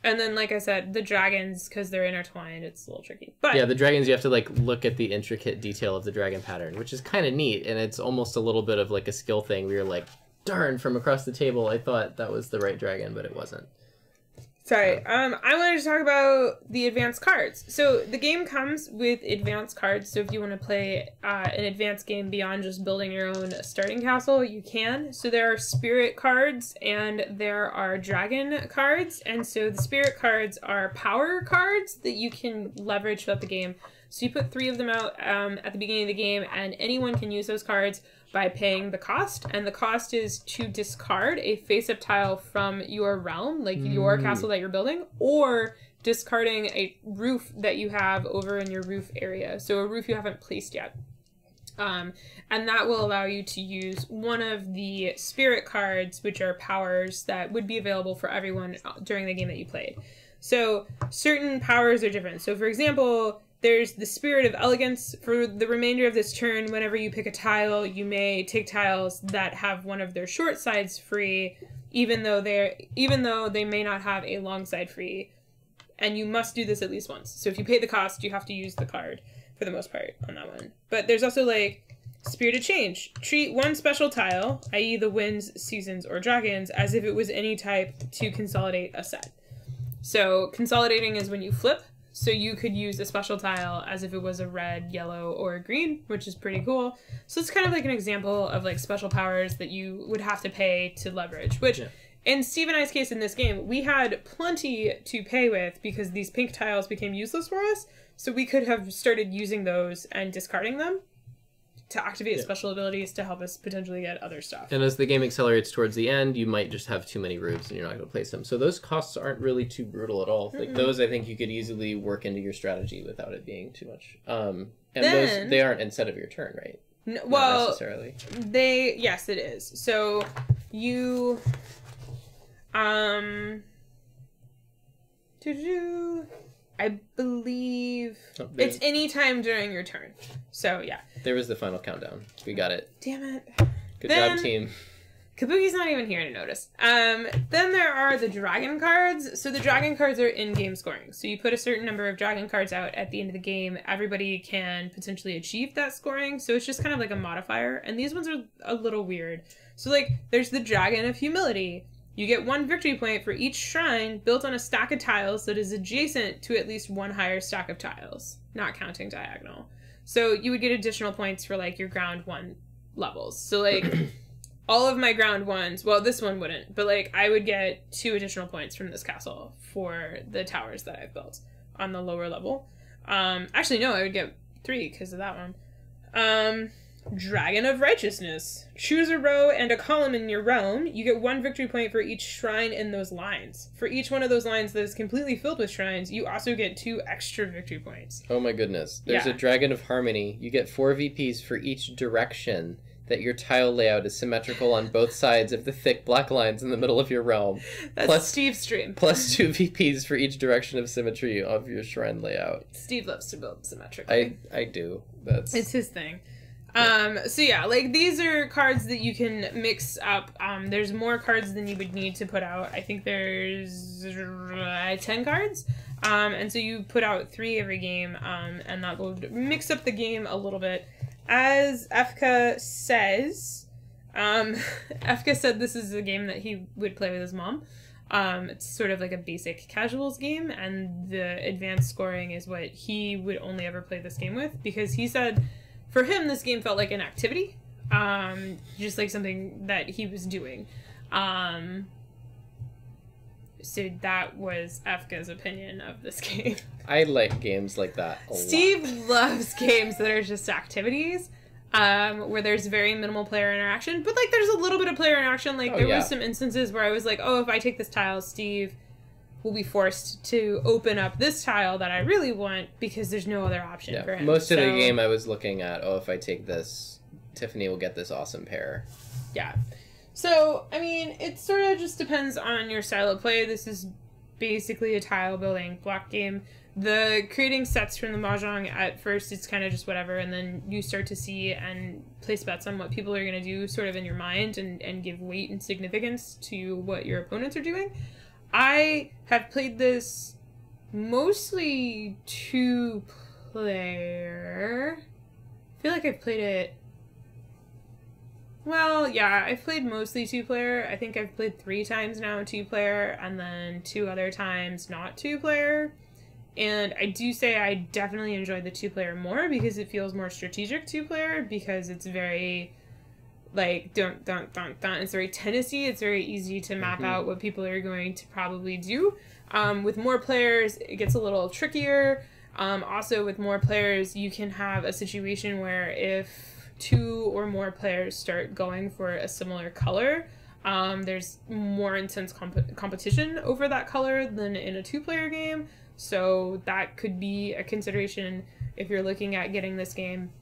And then, like I said, the dragons, because they're intertwined, it's a little tricky. But yeah, the dragons, you have to like look at the intricate detail of the dragon pattern, which is kind of neat, and it's almost a little bit of like a skill thing where you're like, darn, from across the table, I thought that was the right dragon, but it wasn't. Sorry, I wanted to talk about the advanced cards. So the game comes with advanced cards, so if you want to play an advanced game beyond just building your own starting castle, you can. So there are spirit cards and there are dragon cards, and so the spirit cards are power cards that you can leverage throughout the game. So you put 3 of them out at the beginning of the game, and anyone can use those cards by paying the cost, and the cost is to discard a face-up tile from your realm, like your castle that you're building, or discarding a roof that you have over in your roof area, so a roof you haven't placed yet. And that will allow you to use one of the spirit cards, which are powers that would be available for everyone during the game that you played. So certain powers are different. So for example, there's the Spirit of Elegance. For the remainder of this turn, whenever you pick a tile, you may take tiles that have one of their short sides free, even though they may not have a long side free. And you must do this at least once. So if you pay the cost, you have to use the card for the most part on that one. But there's also like Spirit of Change. Treat one special tile, i.e. the winds, seasons, or dragons, as if it was any type to consolidate a set. So consolidating is when you flip. So you could use a special tile as if it was a red, yellow, or a green, which is pretty cool. So it's kind of like an example of like special powers that you would have to pay to leverage, which in Steve and I's case in this game, we had plenty to pay with because these pink tiles became useless for us. So we could have started using those and discarding them to activate special abilities to help us potentially get other stuff. And as the game accelerates towards the end, you might just have too many roofs and you're not going to place them. So those costs aren't really too brutal at all. Like those, I think you could easily work into your strategy without it being too much. And those, they aren't instead of your turn, right? No, well, not necessarily. Yes, it is. So you, I believe it's any time during your turn. So yeah. There was the final countdown. We got it. Damn it. Good job, team. Kabuki's not even here to notice. Then there are the dragon cards. So the dragon cards are in-game scoring. So you put a certain number of dragon cards out at the end of the game. Everybody can potentially achieve that scoring. So it's just kind of like a modifier. And these ones are a little weird. So like there's the Dragon of Humility. You get 1 victory point for each shrine built on a stack of tiles that is adjacent to at least 1 higher stack of tiles, not counting diagonal. So you would get additional points for like your ground 1 levels. So like all of my ground 1s, well, this one wouldn't, but like I would get 2 additional points from this castle for the towers that I've built on the lower level. Actually, no, I would get 3 because of that one. Dragon of Righteousness. Choose a row and a column in your realm. You get 1 victory point for each shrine in those lines. For each one of those lines that is completely filled with shrines, you also get 2 extra victory points. Oh my goodness. There's a Dragon of Harmony. You get 4 VPs for each direction that your tile layout is symmetrical on both sides of the thick black lines in the middle of your realm. That's plus, Steve's stream. Plus 2 VPs for each direction of symmetry of your shrine layout. Steve loves to build symmetrically. I do. It's his thing. So yeah, like these are cards that you can mix up. There's more cards than you would need to put out. I think there's 10 cards. And so you put out 3 every game, and that will mix up the game a little bit. As Efka says, Efka said this is a game that he would play with his mom. It's sort of like a basic casuals game, and the advanced scoring is what he would only ever play this game with, because he said for him this game felt like an activity, just like something that he was doing. So that was Efka's opinion of this game. I like games like that a Steve lot. loves games that are just activities, where there's very minimal player interaction, but like there's a little bit of player interaction. Like there were some instances where I was like, oh, if I take this tile, Steve will be forced to open up this tile that I really want because there's no other option for him. Most of the game I was looking at, if I take this, Tiffany will get this awesome pair. Yeah. So, I mean, it sort of just depends on your style of play. This is basically a tile building block game. The creating sets from the Mahjong, at first it's kind of just whatever, and then you start to see and place bets on what people are going to do sort of in your mind and give weight and significance to what your opponents are doing. I have played this mostly 2-player. I feel like I've played it... Well, yeah, I've played mostly 2-player. I think I've played 3 times now 2-player, and then 2 other times not 2-player. And I do say I definitely enjoy the 2-player more because it feels more strategic 2-player, because it's very, like, dun, dun, dun, dun. It's very tennis-y. It's very easy to map out what people are going to probably do. With more players, it gets a little trickier. Also, with more players, you can have a situation where if 2 or more players start going for a similar color, there's more intense competition over that color than in a 2-player game. So that could be a consideration if you're looking at getting this game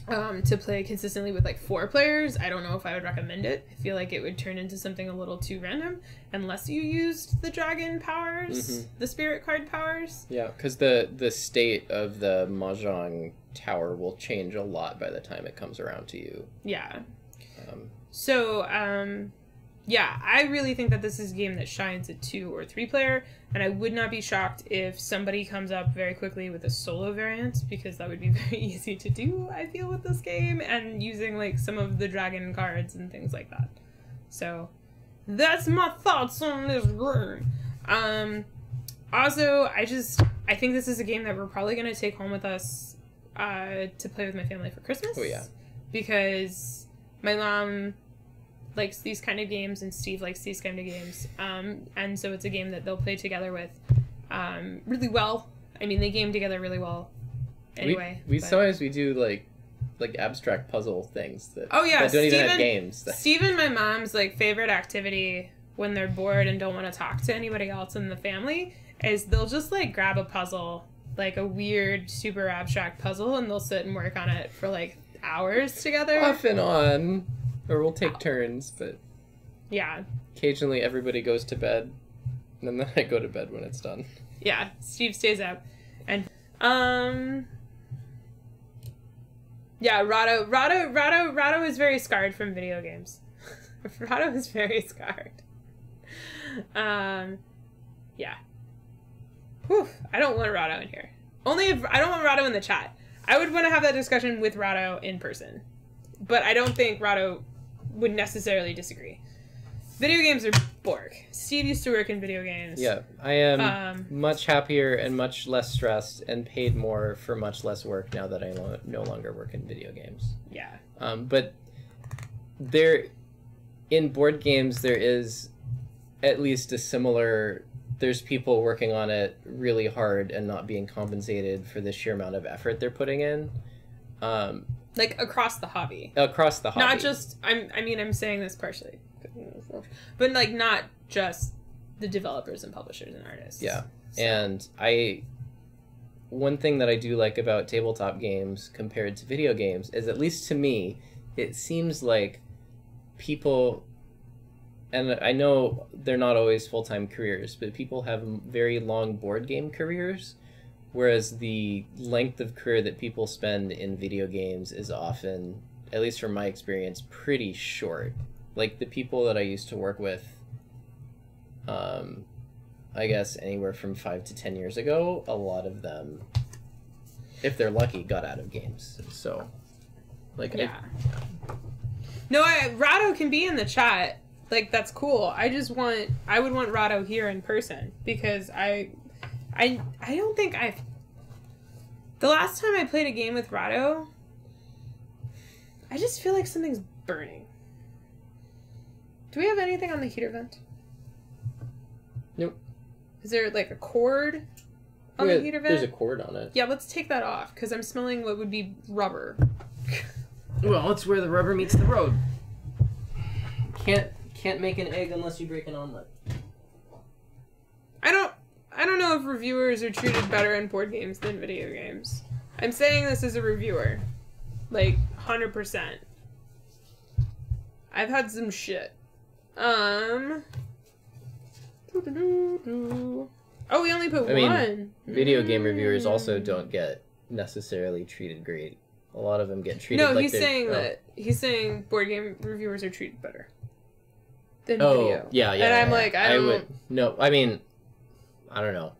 to play consistently with like 4 players. I don't know if I would recommend it. I feel like it would turn into something a little too random unless you used the dragon powers, the spirit card powers. Yeah, because the state of the Mahjong tower will change a lot by the time it comes around to you. Yeah. Yeah, I really think that this is a game that shines at 2 or 3-player, and I would not be shocked if somebody comes up very quickly with a solo variant, because that would be very easy to do, I feel, with this game, and using like some of the dragon cards and things like that. So that's my thoughts on this game. Also, I think this is a game that we're probably going to take home with us to play with my family for Christmas. Oh yeah. Because my mom likes these kind of games and Steve likes these kind of games. And so it's a game that they'll play together with really well. I mean, they game together really well anyway. Sometimes we do like abstract puzzle things that, that don't even have games. Steve and my mom's like favorite activity when they're bored and don't want to talk to anybody else in the family is they'll just like grab a puzzle, like a weird, super abstract puzzle, and they'll sit and work on it for like hours together. Off and on. Or we'll take turns, but yeah. Occasionally everybody goes to bed, and then I go to bed when it's done. Yeah, Steve stays up. And yeah, Rado is very scarred from video games. Rado is very scarred. Yeah. Whew, I don't want Rado in here. Only if I don't want Rado in the chat. I would want to have that discussion with Rado in person. But I don't think Rado would necessarily disagree. Video games are Borg. Steve used to work in video games. Yeah, I am much happier and much less stressed and paid more for much less work now that I no longer work in video games. Yeah. But in board games, there is at least a similar... There's people working on it really hard and not being compensated for the sheer amount of effort they're putting in. Like, across the hobby. Across the hobby. Not just... I'm saying this partially. But, like, not just the developers and publishers and artists. Yeah. So. And one thing that I do like about tabletop games compared to video games is, at least to me, it seems like people... And I know they're not always full-time careers, but people have very long board game careers, whereas the length of career that people spend in video games is often, at least from my experience, pretty short. Like, the people that I used to work with, I guess anywhere from 5 to 10 years ago, a lot of them, if they're lucky, got out of games. So, like... Yeah. Rado can be in the chat. Like, that's cool. I would want Rado here in person, because I don't think the last time I played a game with Rado, I just feel like something's burning. Do we have anything on the heater vent? Nope. Is there, like, a cord on the heater vent? There's a cord on it. Yeah, let's take that off, because I'm smelling what would be rubber. Well, it's where the rubber meets the road. Can't make an egg unless you break an omelet. I don't I don't know if reviewers are treated better in board games than video games. I'm saying this as a reviewer. Like, 100%. I've had some shit. Oh, we only put one. Video game reviewers also don't get necessarily treated great. A lot of them get treated like he's saying that. He's saying board game reviewers are treated better than Oh, video. yeah. And I'm like, I don't... No, I mean, I don't know.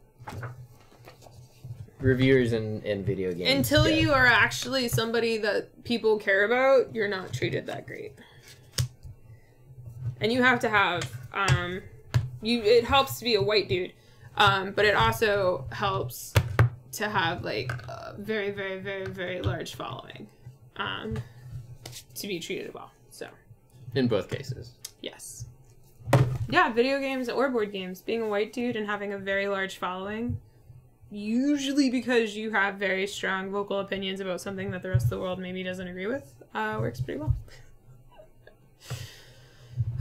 Reviewers in video games. Until you are actually somebody that people care about, you're not treated that great. And you have to have, it helps to be a white dude, but it also helps to have, like, a very, very, very, very large following, to be treated well, so. In both cases. Yes. Yeah, video games or board games, being a white dude and having a very large following, usually because you have very strong vocal opinions about something that the rest of the world maybe doesn't agree with, works pretty well.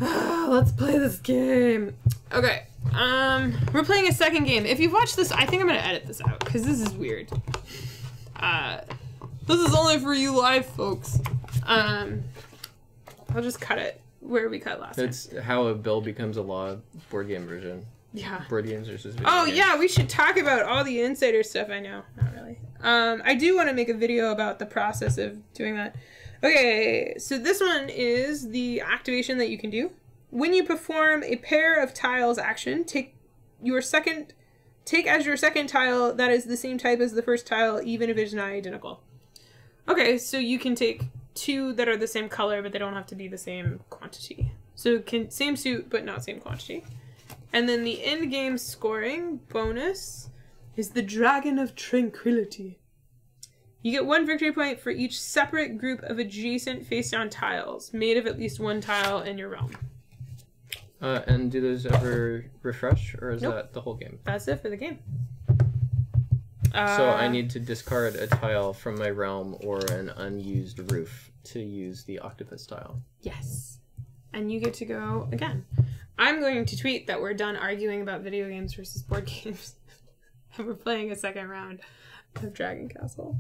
Let's play this game. Okay, we're playing a second game. If you've watched this, I think I'm gonna edit this out, because this is weird. This is only for you live folks. I'll just cut it where we cut last time. That's how a bill becomes a law, board game version. Yeah. Board games versus video Oh, games. yeah, we should talk about all the insider stuff. I know. Not really. I do want to make a video about the process of doing that. Okay, so this one is the activation that you can do. When you perform a pair of tiles action, take as your second tile that is the same type as the first tile, even if it's not identical. Okay, so you can take two that are the same color, but they don't have to be the same quantity. So same suit, but not same quantity. And then the end game scoring bonus is the Dragon of Tranquility. You get 1 victory point for each separate group of adjacent face-down tiles, made of at least one tile in your realm. And do those ever refresh, or is that the whole game? That's it for the game. So I need to discard a tile from my realm or an unused roof to use the octopus tile. Yes. And you get to go again. I'm going to tweet that we're done arguing about video games versus board games. And we're playing a second round of Dragon Castle.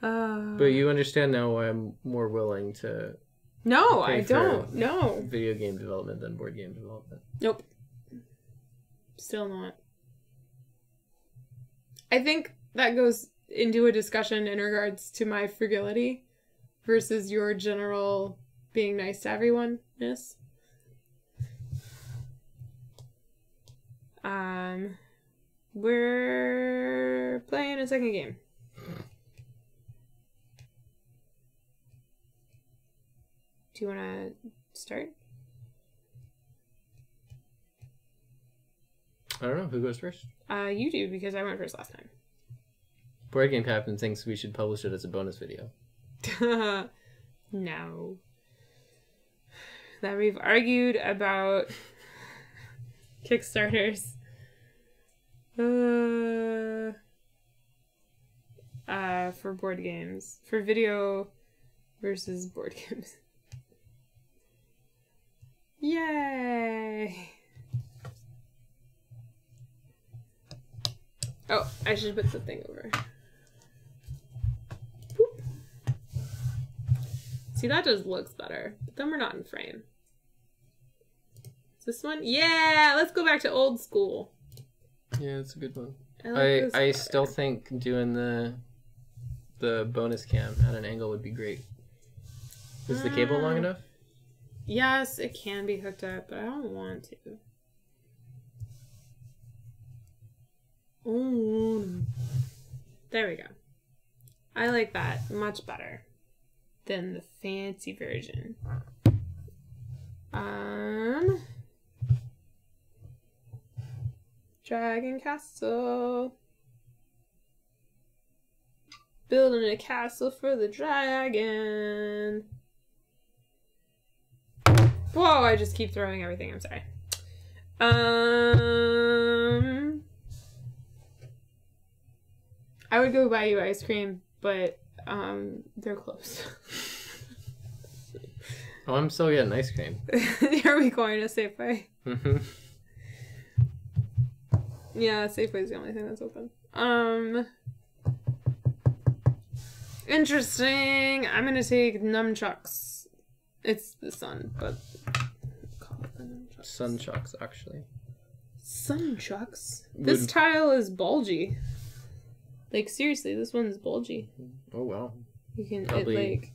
But you understand now why I'm more willing to... No, I don't. No. Video game development than board game development. Nope. Still not. I think that goes into a discussion in regards to my fragility versus your general being nice to everyone-ness. We're playing a second game. Do you want to start? I don't know. Who goes first? You do, because I went first last time. Board Game Captain thinks we should publish it as a bonus video. No. That we've argued about Kickstarters. For board games. For video versus board games. Yay! Oh, I should put the thing over. Boop. See, that just looks better. But then we're not in frame. Is this one? Yeah! Let's go back to old school. Yeah, it's a good one. I still think doing the bonus cam at an angle would be great. Is the cable long enough? Yes, it can be hooked up, but I don't want to. Oh, there we go. I like that much better than the fancy version. Dragon Castle. Building a castle for the dragon. Whoa, I just keep throwing everything, I'm sorry. I would go buy you ice cream, but they're closed. Oh, I'm still getting ice cream. Are we going to Safeway? Mm-hmm. Yeah, Safeway's the only thing that's open. Interesting. I'm gonna take nunchucks. It's the sun, but call it the nunchucks. Sunchucks, actually. Sunchucks? This tile is bulgy. Like, seriously, this one's bulgy. Oh, wow. You can, Probably...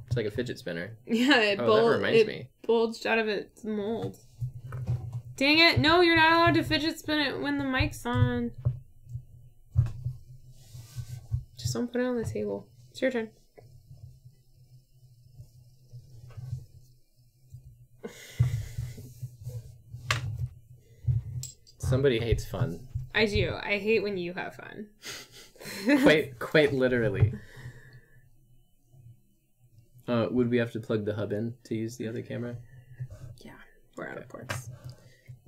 It's like a fidget spinner. Yeah, it bulged out of its mold. Dang it! No, you're not allowed to fidget spin it when the mic's on. Just don't put it on the table. It's your turn. Somebody hates fun. I do. I hate when you have fun. quite literally. Would we have to plug the hub in to use the other camera? Yeah, we're out of ports.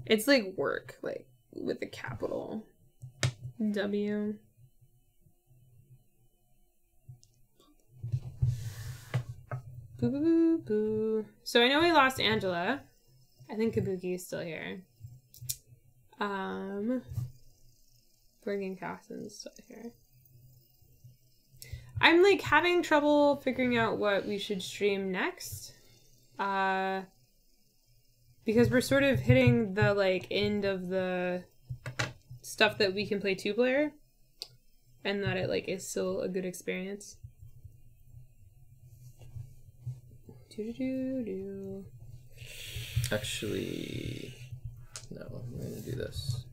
It's like work, like with a capital W. Boo boo boo boo. So I know we lost Angela. I think Kabuki is still here. Bergen Caston's still here. I'm like having trouble figuring out what we should stream next. Because we're sort of hitting the like end of the stuff that we can play 2-player. And that it like is still a good experience. Do. Actually, no, I'm going to do this.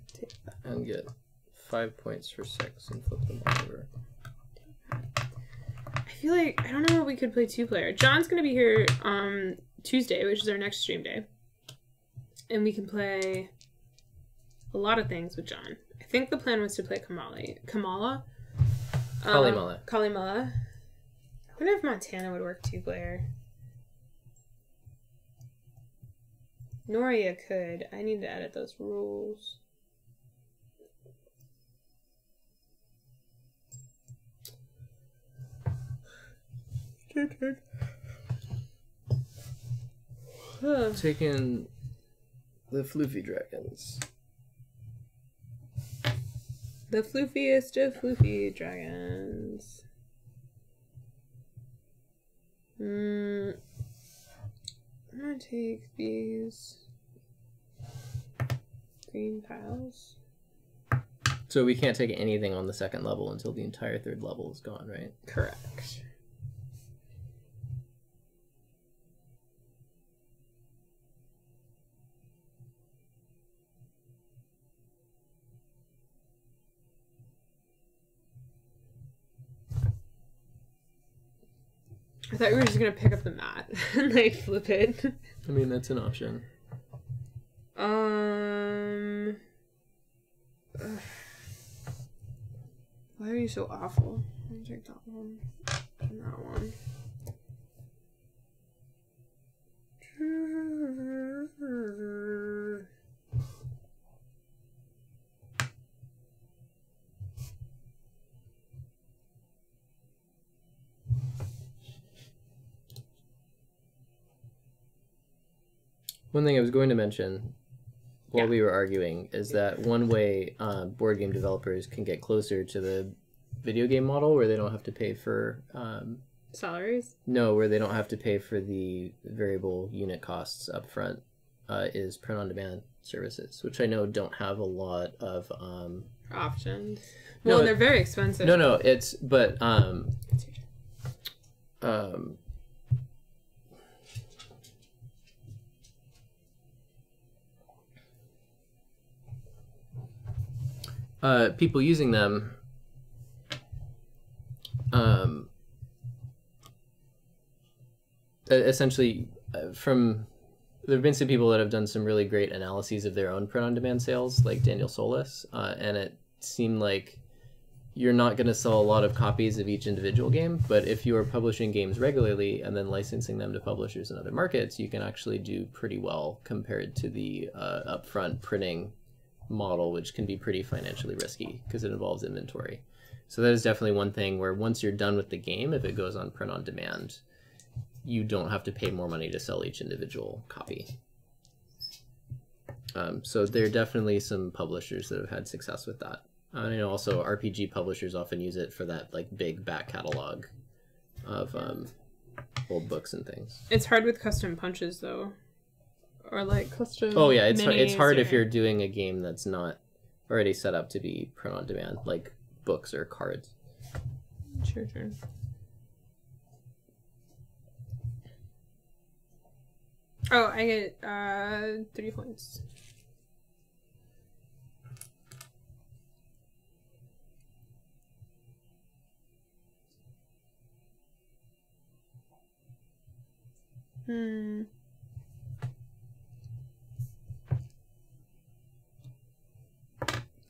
And get 5 points for 6 and flip them all over. I feel like, I don't know what we could play 2-player. John's going to be here Tuesday, which is our next stream day. And we can play a lot of things with John. I think the plan was to play Kalimala. I wonder if Montana would work 2-player. Noria could. I need to edit those rules. Taking the floofy dragons. The floofiest of floofy dragons. I'm gonna take these green tiles. So we can't take anything on the second level until the entire third level is gone, right? Correct. I thought we were just gonna pick up the mat and like flip it. I mean, that's an option. Why are you so awful? Let me take that one and that one. One thing I was going to mention while we were arguing is that one way board game developers can get closer to the video game model where they don't have to pay for... salaries? No, where they don't have to pay for the variable unit costs up front is print-on-demand services, which I know don't have a lot of... options. Well, no, they're very expensive. No, it's... But... people using them essentially from there have been some people that have done some really great analyses of their own print-on-demand sales, like Daniel Solis, and it seemed like you're not going to sell a lot of copies of each individual game, but if you are publishing games regularly and then licensing them to publishers in other markets, you can actually do pretty well compared to the upfront printing model, which can be pretty financially risky because it involves inventory. So that is definitely one thing where once you're done with the game, if it goes on print on demand, you don't have to pay more money to sell each individual copy. So there are definitely some publishers that have had success with that. And I know also RPG publishers often use it for that like big back catalog of old books and things. It's hard with custom punches though, or like custom. Oh yeah, it's hard or... if you're doing a game that's not already set up to be print on demand, like books or cards. Sure. Oh, I get 3 points.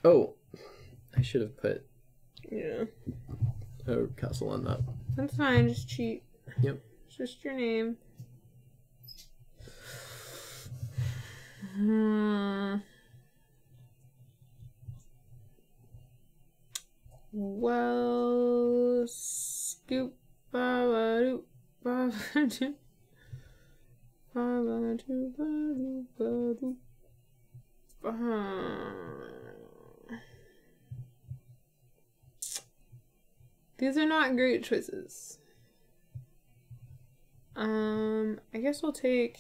Oh, I should have put a castle on that. That's fine, just cheat. Yep. It's just your name. Well, scoop, ba-ba-doo, ba-ba-doo, ba-ba-doo, ba-doo, ba-doo. These are not great choices. I guess I'll take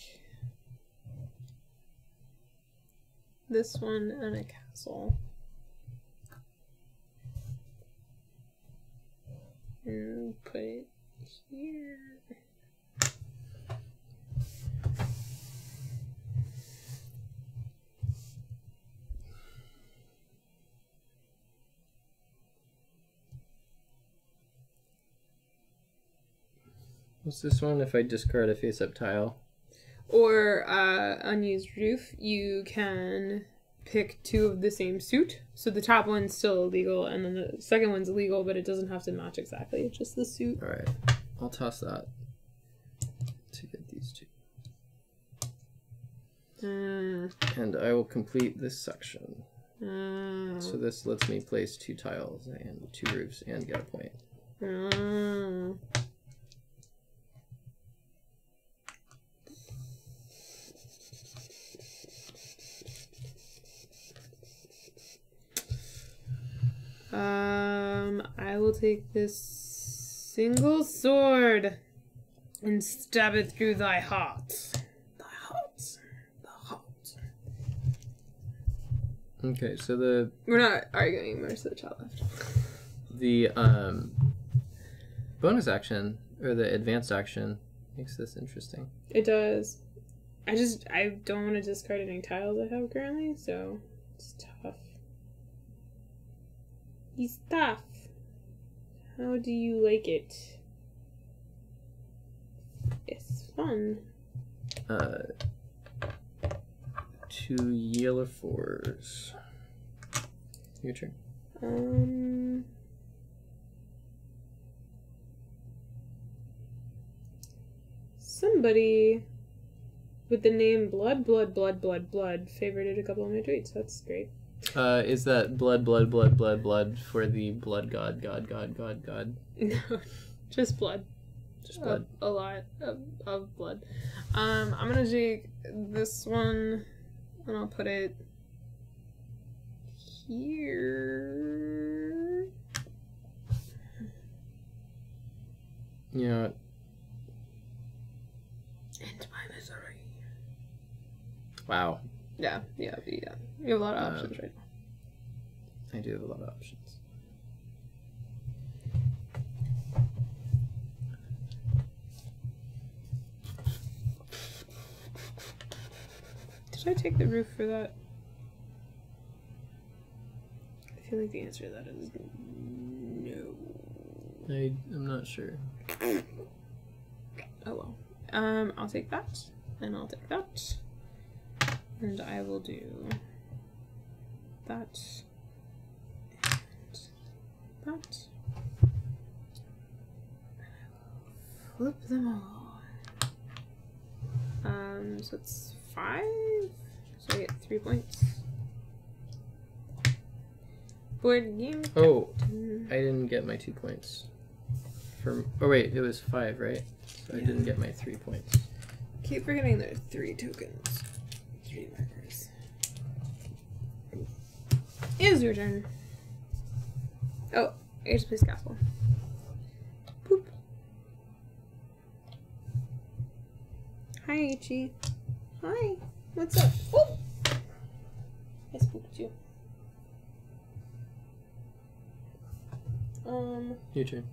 this one and a castle. And put it here. What's this one? If I discard a face-up tile. Or unused roof, you can pick 2 of the same suit. So the top one's still illegal, and then the second one's illegal, but it doesn't have to match exactly. It's just the suit. All right, I'll toss that to get these 2. And I will complete this section. So this lets me place 2 tiles and 2 roofs and get a point. I will take this single sword and stab it through thy heart. Thy heart. The heart. Okay, so we're not arguing, there's the chat left. The bonus action, or the advanced action, makes this interesting. It does. I don't want to discard any tiles I have currently, so it's tough. He's tough. How do you like it? It's fun. 2 yellow 4s. Your turn. Somebody with the name Blood favorited a couple of my tweets. That's great. Is that blood for the blood god? No, just blood. Just blood. A lot of blood. I'm gonna take this one and I'll put it here. Yeah. Into my misery. Wow. Yeah. You have a lot of options right now. I do have a lot of options. Did I take the roof for that? I feel like the answer to that is no. I'm not sure. Oh well. I'll take that, and I'll take that, and I will do that, and that, flip them all. So it's 5, so I get 3 points. Board game. Oh, I didn't get my 2 points. Oh wait, it was 5, right? So yeah. I didn't get my 3 points. Keep forgetting there are 3 tokens. 3 markers. is your turn. Oh, I get to place castle. Boop. Hi, Ichi. Hi. What's up? Oh! I spooked you. Your turn.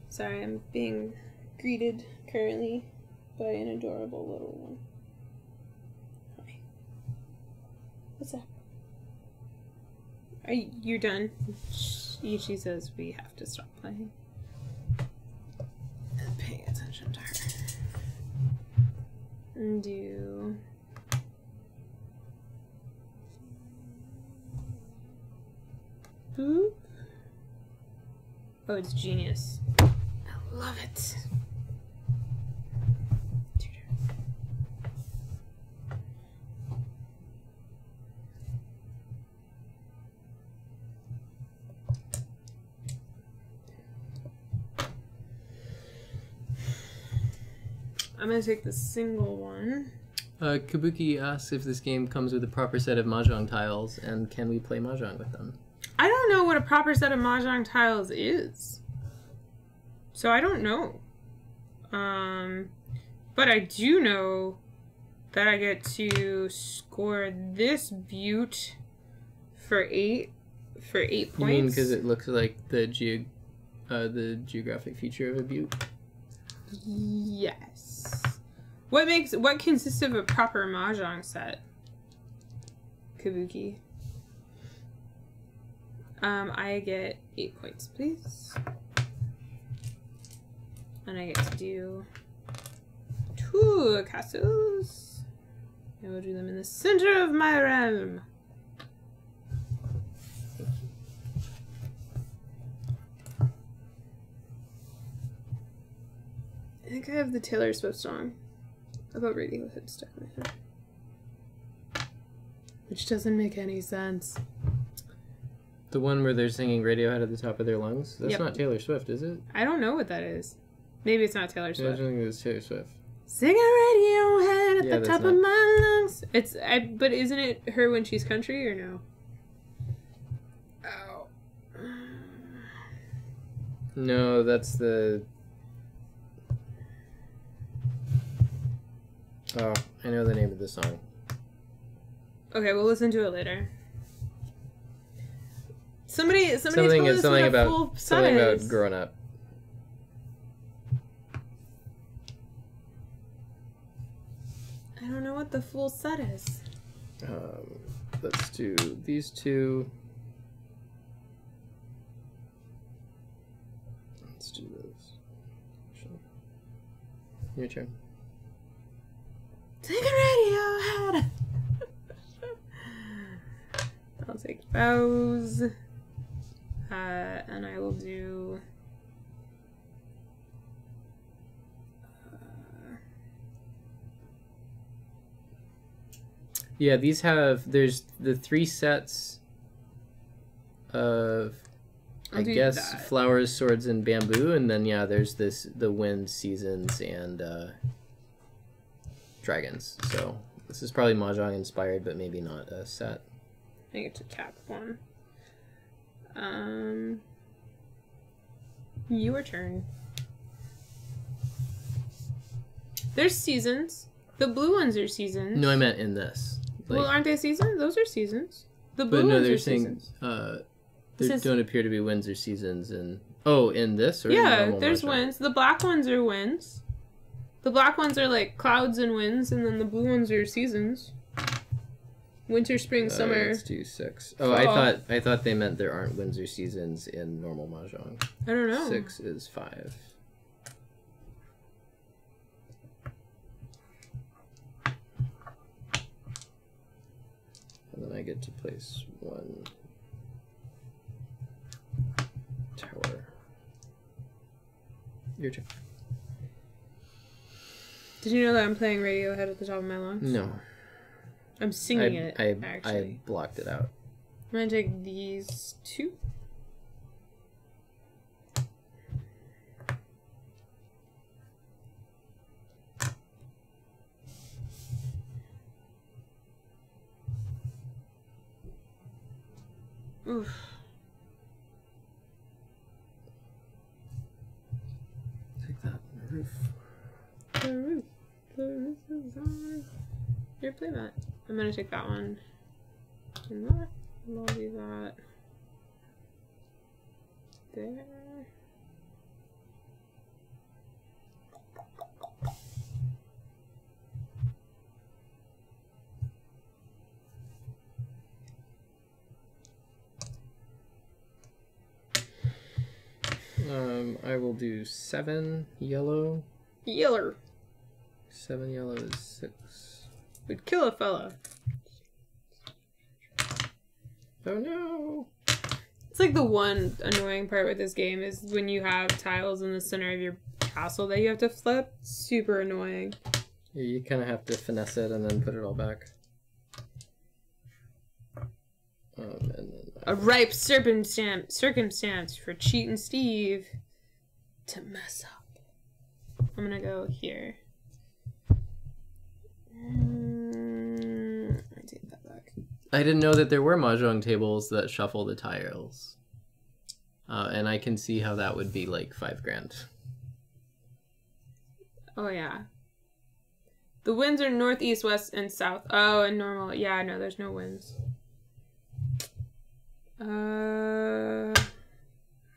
Sorry, I'm being greeted currently by an adorable little one. Hi. What's up? You're done? Ichi says we have to stop playing. And paying attention to her. And do... Boop. Oh, it's genius. I love it. I'm gonna take the single one. Kabuki asks if this game comes with a proper set of mahjong tiles, and can we play mahjong with them? I don't know what a proper set of mahjong tiles is. So I don't know. But I do know that I get to score this butte for 8 points. You mean because it looks like the geographic feature of a butte? Yes. What consists of a proper mahjong set? Kabuki. I get 8 points, please. And I get to do 2 castles. I will do them in the center of my realm. I think I have the Taylor Swift song about Radiohead stuck in my head. Which doesn't make any sense. The one where they're singing Radiohead at the top of their lungs? That's Yep. not Taylor Swift, is it? I don't know what that is. Maybe it's not Taylor I Swift. don't think it was Taylor Swift. Singing Radiohead at Yeah, the that's top of not- my lungs. But isn't it her when she's country or no? Oh. No, that's the... Oh, I know the name of the song. Okay, we'll listen to it later. Somebody told us Something what a full about set is. growing up. I don't know what the full set is. Let's do these two. Let's do this. Your turn. Take a Radiohead. I'll take bows. And I will do... Yeah, these have... There's the 3 sets of... I'll I do guess that. flowers, swords, and bamboo, and then yeah, there's the wind, seasons, and dragons. So this is probably mahjong inspired, but maybe not a set. I get to tap 1. Your turn. There's seasons. The blue ones are seasons. No, I meant in this. Like, Well, aren't they seasons? Those are seasons. The blue but no, ones they're are saying seasons. there Says- don't appear to be winds or seasons in. Oh, in this or in Yeah, normal there's mahjong? winds. The black ones are winds. The black ones are like clouds and winds, and then the blue ones are seasons. Winter, spring, summer. Let's do 6. Oh, Fall. I thought they meant there aren't winds or seasons in normal mahjong. I don't know. 6 is 5. And then I get to place 1 tower. Your turn. Did you know that I'm playing Radiohead at the top of my lungs? No. I'm singing it, I actually. blocked it out. I'm gonna take these 2. Oof. Take that on the roof. The roof. The roof is on your playmat. I'm gonna take that one. And that. And I'll do that. There. I will do 7 yellow. Yeller. 7 yellow is 6. Would kill a fella. Oh no! It's like the one annoying part with this game is when you have tiles in the center of your castle that you have to flip. Super annoying. Yeah, you kind of have to finesse it and then put it all back. And then A ripe circumstance for Cheatin' Steve to mess up. I'm gonna go here. I take that back. I didn't know that there were mahjong tables that shuffle the tiles. And I can see how that would be like $5,000. Oh yeah. The winds are north, east, west, and south. Oh, and normal. Yeah, no, there's no winds.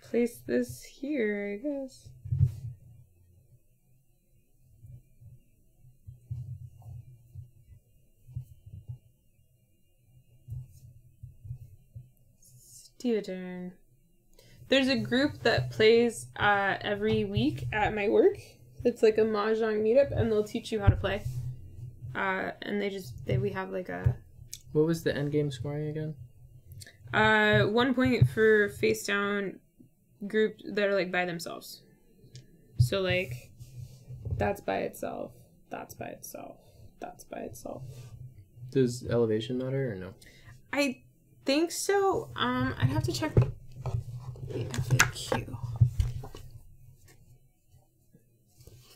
Place this here, I guess. Steal turn. There's a group that plays every week at my work. It's like a mahjong meetup, and they'll teach you how to play. And we have like a. What was the end game scoring again? 1 point for face down groups that are like by themselves. So like, that's by itself. That's by itself. That's by itself. Does elevation matter or no? I think so. I'd have to check the FAQ.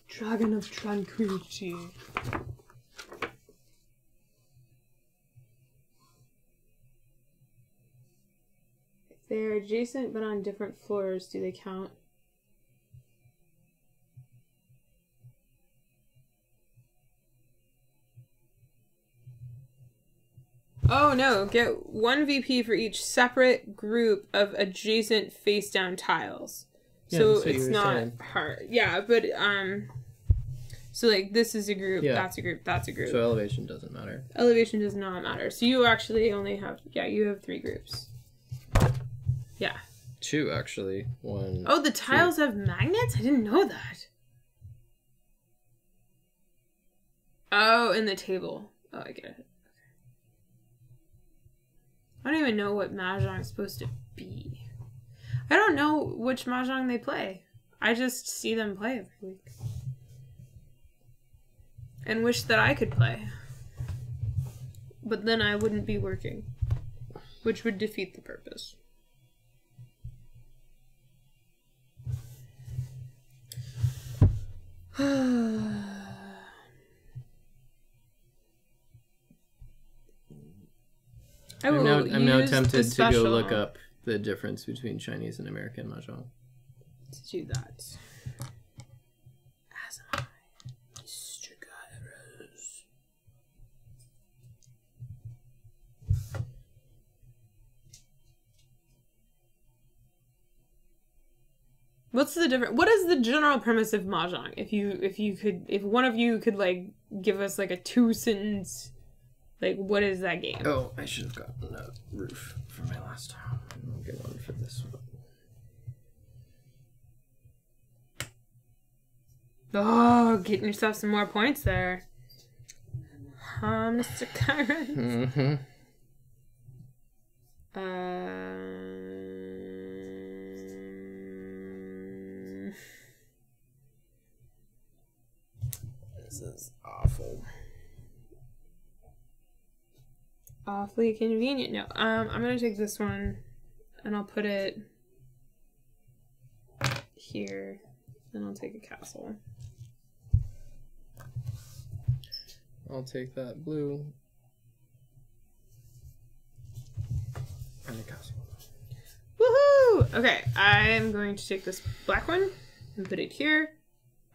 Dragon of Tranquility. If they're adjacent but on different floors, do they count? Oh no, get 1 VP for each separate group of adjacent face down tiles. Yeah, so that's what it's you were not saying. hard. Yeah, but so like this is a group, Yeah. that's a group, that's a group. So elevation doesn't matter. Elevation does not matter. So you actually only have, you have 3 groups. Yeah. 2 actually. 1. Oh, the tiles have magnets? I didn't know that. Oh, in the table. Oh, I get it. I don't even know what mahjong is supposed to be. I don't know which mahjong they play. I just see them play every week. And wish that I could play. But then I wouldn't be working. Which would defeat the purpose. I'm now tempted to go look special up the difference between Chinese and American mahjong. to do that. As am I, Mr. Gyrus. What's the difference? What is the general premise of mahjong? If one of you could like give us like a 2-sentence, like what is that game? Oh, I should have gotten a roof for my last time. I'll get one for this one. Oh, getting yourself some more points there. Mr. Kyron. Mm-hmm. This is awful. Awfully convenient. No, I'm gonna take this one and I'll put it here. And I'll take a castle. I'll take that blue. And a castle. Okay, I'm going to take this black one and put it here.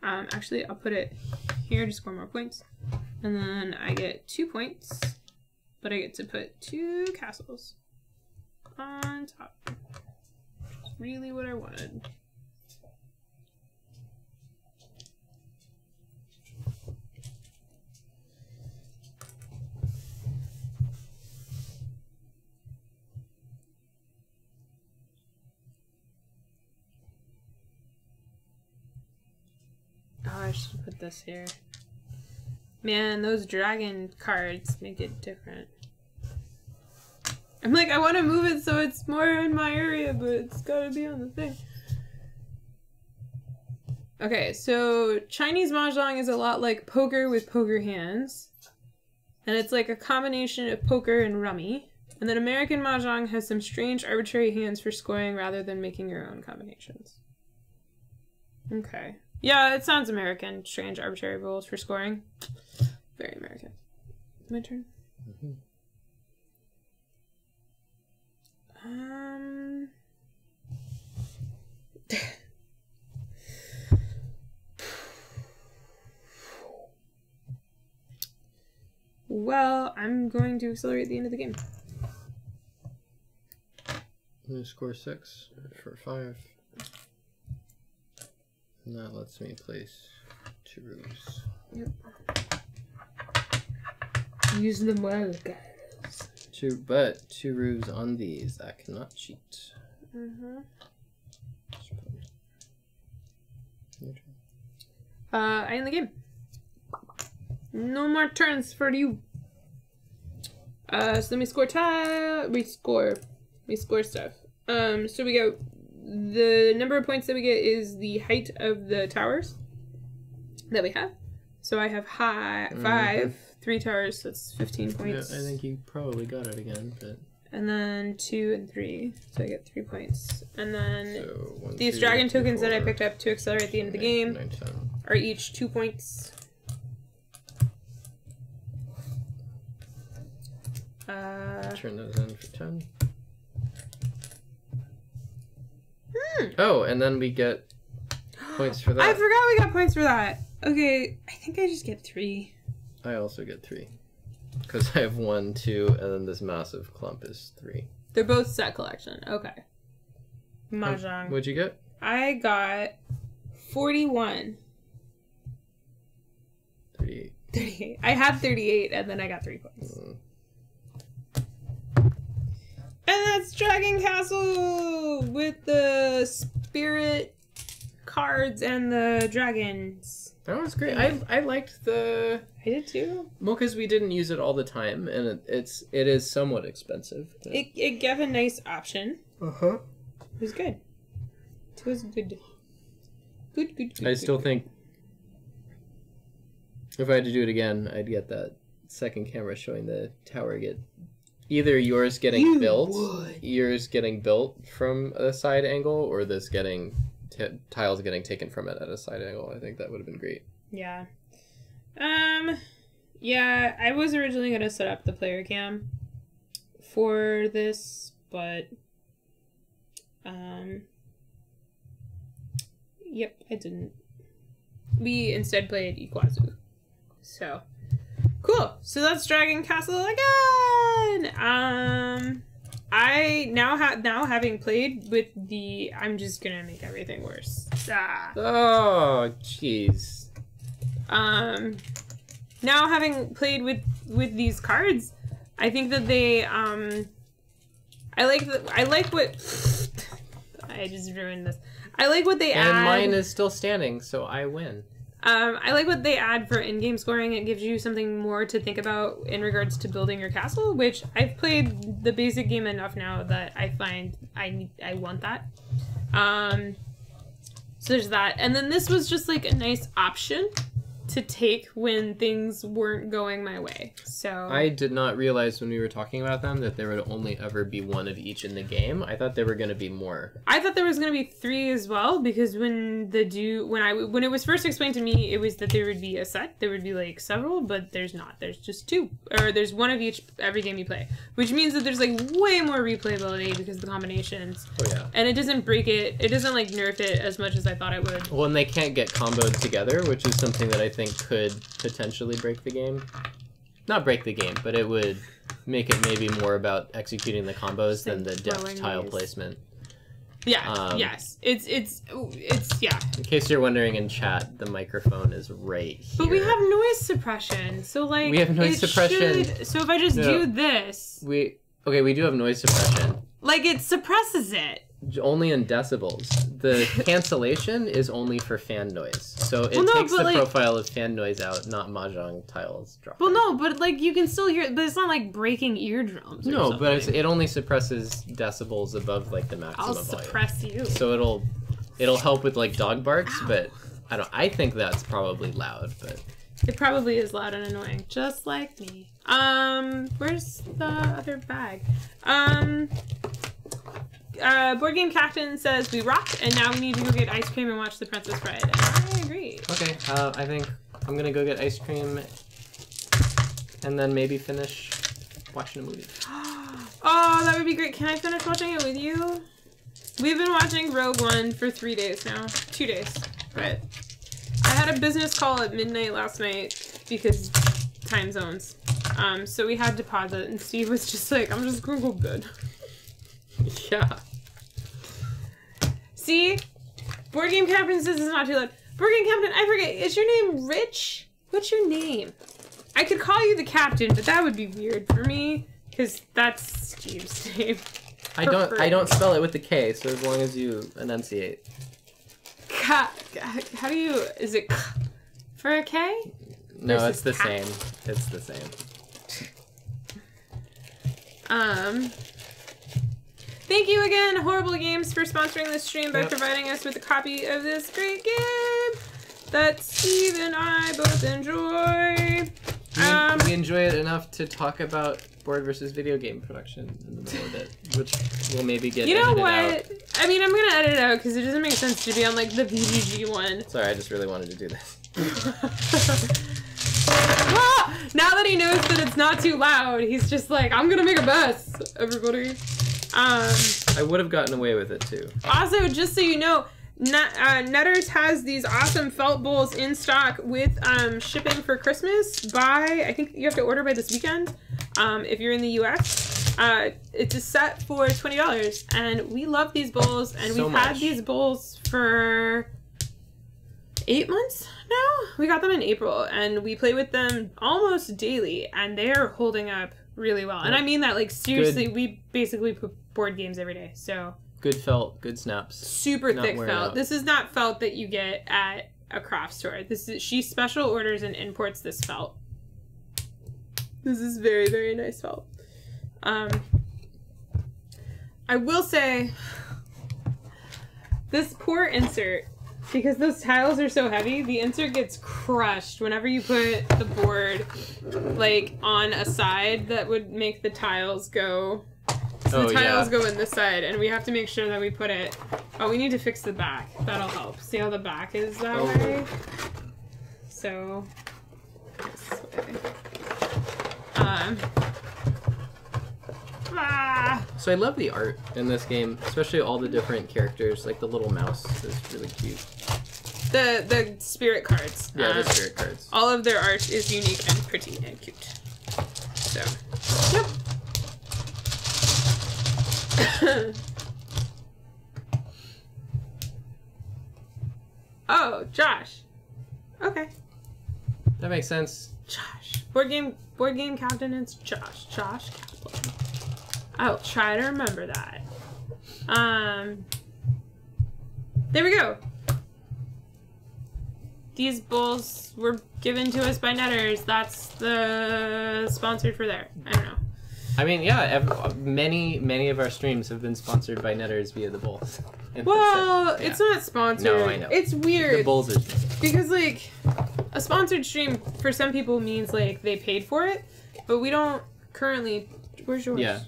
Actually, I'll put it here to score more points. And then I get 2 points, but I get to put 2 castles on top. Which is really what I wanted. Oh, I should put this here. Man, those dragon cards make it different. I'm like, I want to move it so it's more in my area, but it's gotta be on the thing. Okay, so Chinese Mahjong is a lot like poker with poker hands. And it's like a combination of poker and rummy. And then American Mahjong has some strange arbitrary hands for scoring rather than making your own combinations. Okay. Yeah, it sounds American. Strange arbitrary rules for scoring. Very American. My turn. Mm-hmm. Well, I'm going to accelerate at the end of the game. I'm going to score 6 for 5. And that lets me place 2 roofs. Yep. Use them well, guys. 2 roofs on these. I cannot cheat. Mm-hmm. I end the game. No more turns for you. So let me score tile. We score stuff. So we go. The number of points that we get is the height of the towers that we have. So I have 5, 3 towers. So that's 15 points. Yeah, I think you probably got it again, but. And then 2 and 3, so I get 3 points. And then So these dragon tokens that I picked up to accelerate at the end of the game are each 2 points. Turn those in for 10. Oh, and then we get points for that. I forgot we got points for that. Okay, I think I just get 3. I also get 3. Because I have 1, 2, and then this massive clump is 3. They're both set collection. Okay. Mahjong. What'd you get? I got 41. 38. 38. I had 38, and then I got 3 points. And that's Dragon Castle with the spirit cards and the dragons. That was great. I liked the... I did too. Well, because we didn't use it all the time, and it is somewhat expensive. But... It gave a nice option. Uh-huh. It was good. It was good. Good. I still think if I had to do it again, I'd get that second camera showing the tower get... Either yours getting built from a side angle, or this getting tiles getting taken from it at a side angle. I think that would have been great. Yeah. Yeah, I was originally gonna set up the player cam for this, but yep, I didn't. We instead played Iguazu. So cool. So that's Dragon Castle again. I now having played with the, I'm just gonna make everything worse. Oh, jeez. Now having played with these cards, I think that they I like what I just ruined this. I like what they add. And mine is still standing, so I win. I like what they add for in-game scoring. It gives you something more to think about in regards to building your castle, which I've played the basic game enough now that I find I want that. So there's that. And then this was just like a nice option to take when things weren't going my way. So I did not realize when we were talking about them that there would only ever be one of each in the game. I thought there were going to be more. I thought there was going to be 3 as well, because when it was first explained to me, it was that there would be a set. There would be like several, but there's not. There's just 2, or there's 1 of each every game you play, which means that there's like way more replayability because of the combinations. Oh yeah. And it doesn't break it. It doesn't like nerf it as much as I thought it would. Well, and they can't get comboed together, which is something that I think could potentially break the game. Not break the game, but it would make it maybe more about executing the combos than the deft tile placement. Yeah. Yes. It's yeah. In case you're wondering in chat, the microphone is right here. But we have noise suppression, so like we have noise suppression. So if I just do this, we do have noise suppression. Like it suppresses it. Only in decibels. The cancellation is only for fan noise. So it takes the like, profile of fan noise out, not mahjong tiles dropping. Well, no, but like you can still hear it, but it's not like breaking eardrums. No, but it only suppresses decibels above like the maximum volume. I'll suppress you. So it'll help with like dog barks, Ow. but I think that's probably loud, but it probably is loud and annoying, just like me. Where's the other bag? Board Game Captain says we rock, and now we need to go get ice cream and watch The Princess Bride. And I agree. Okay, I think I'm gonna go get ice cream, and then maybe finish watching a movie. Oh, that would be great. Can I finish watching it with you? We've been watching Rogue One for 3 days now. 2 days. But I had a business call at midnight last night because time zones. So we had to pause it, and Steve was just like, I'm just gonna go to bed. Yeah. See? Board Game Captain says it's not too loud. Board Game Captain, I forget. Is your name Rich? What's your name? I could call you the Captain, but that would be weird for me, because that's Steve's name. I don't spell it with the K, so as long as you enunciate. How do you... Is it K for a K? No, Versus it's the cat? same. It's the same. Thank you again, Horrible Games, for sponsoring this stream by providing us with a copy of this great game that Steve and I both enjoy. We enjoy it enough to talk about board versus video game production in the middle of it, which will maybe get edited out. I mean, I'm gonna edit it out because it doesn't make sense to be on like the VGG one. Sorry, I just really wanted to do this. Now that he knows that it's not too loud, he's just like, I'm gonna make a mess, everybody. I would have gotten away with it too. Also, just so you know, Netters has these awesome felt bowls in stock with shipping for Christmas I think you have to order by this weekend if you're in the US. It's a set for $20, and we love these bowls, and we've had these bowls for 8 months now. We got them in April, and we play with them almost daily, and they're holding up really well. And I mean that, like, seriously, we basically put board games every day, so. Good felt, good snaps. Super thick felt. This is not felt that you get at a craft store. She special orders and imports this felt. This is very, very nice felt. I will say, this poor insert, because those tiles are so heavy, the insert gets crushed whenever you put the board, like, on a side that would make the tiles go. So the tiles go in this side, and we have to make sure that we put it... Oh, we need to fix the back. That'll help. See how the back is that way? So, this way. So I love the art in this game, especially all the different characters. Like the little mouse is really cute. The spirit cards. Yeah, the spirit cards. All of their art is unique and pretty and cute. So, yep. Oh, Josh. Okay. That makes sense. Josh. Board game captain is Josh. Josh Kaplan. I'll try to remember that. There we go. These bowls were given to us by Netters. That's the sponsored for there. I don't know. I mean, yeah, many of our streams have been sponsored by Netters via the bowls. Well, it's not sponsored. No, I know. It's weird. The bowls are... Because, like, a sponsored stream for some people means like they paid for it, but we don't currently. Where's yours? Yeah.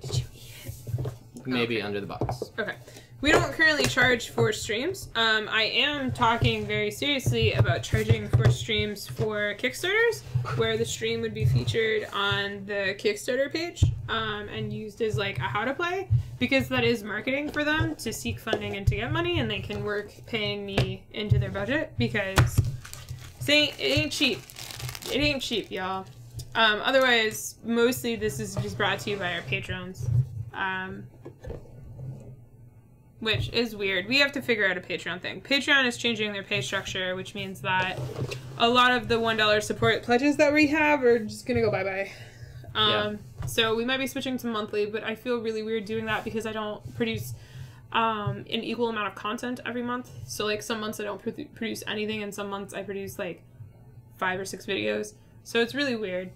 Did you eat it? Maybe under the box. Okay. We don't currently charge for streams. I am talking very seriously about charging for streams for Kickstarters, where the stream would be featured on the Kickstarter page and used as like a how to play, because that is marketing for them to seek funding and to get money, and they can work paying me into their budget, because it ain't cheap. It ain't cheap, y'all. Otherwise, mostly this is just brought to you by our patrons. Which is weird. We have to figure out a Patreon thing. Patreon is changing their pay structure, which means that a lot of the $1 support pledges that we have are just gonna go bye-bye. So we might be switching to monthly, but I feel really weird doing that because I don't produce an equal amount of content every month. So like some months I don't produce anything, and some months I produce like 5 or 6 videos. So it's really weird.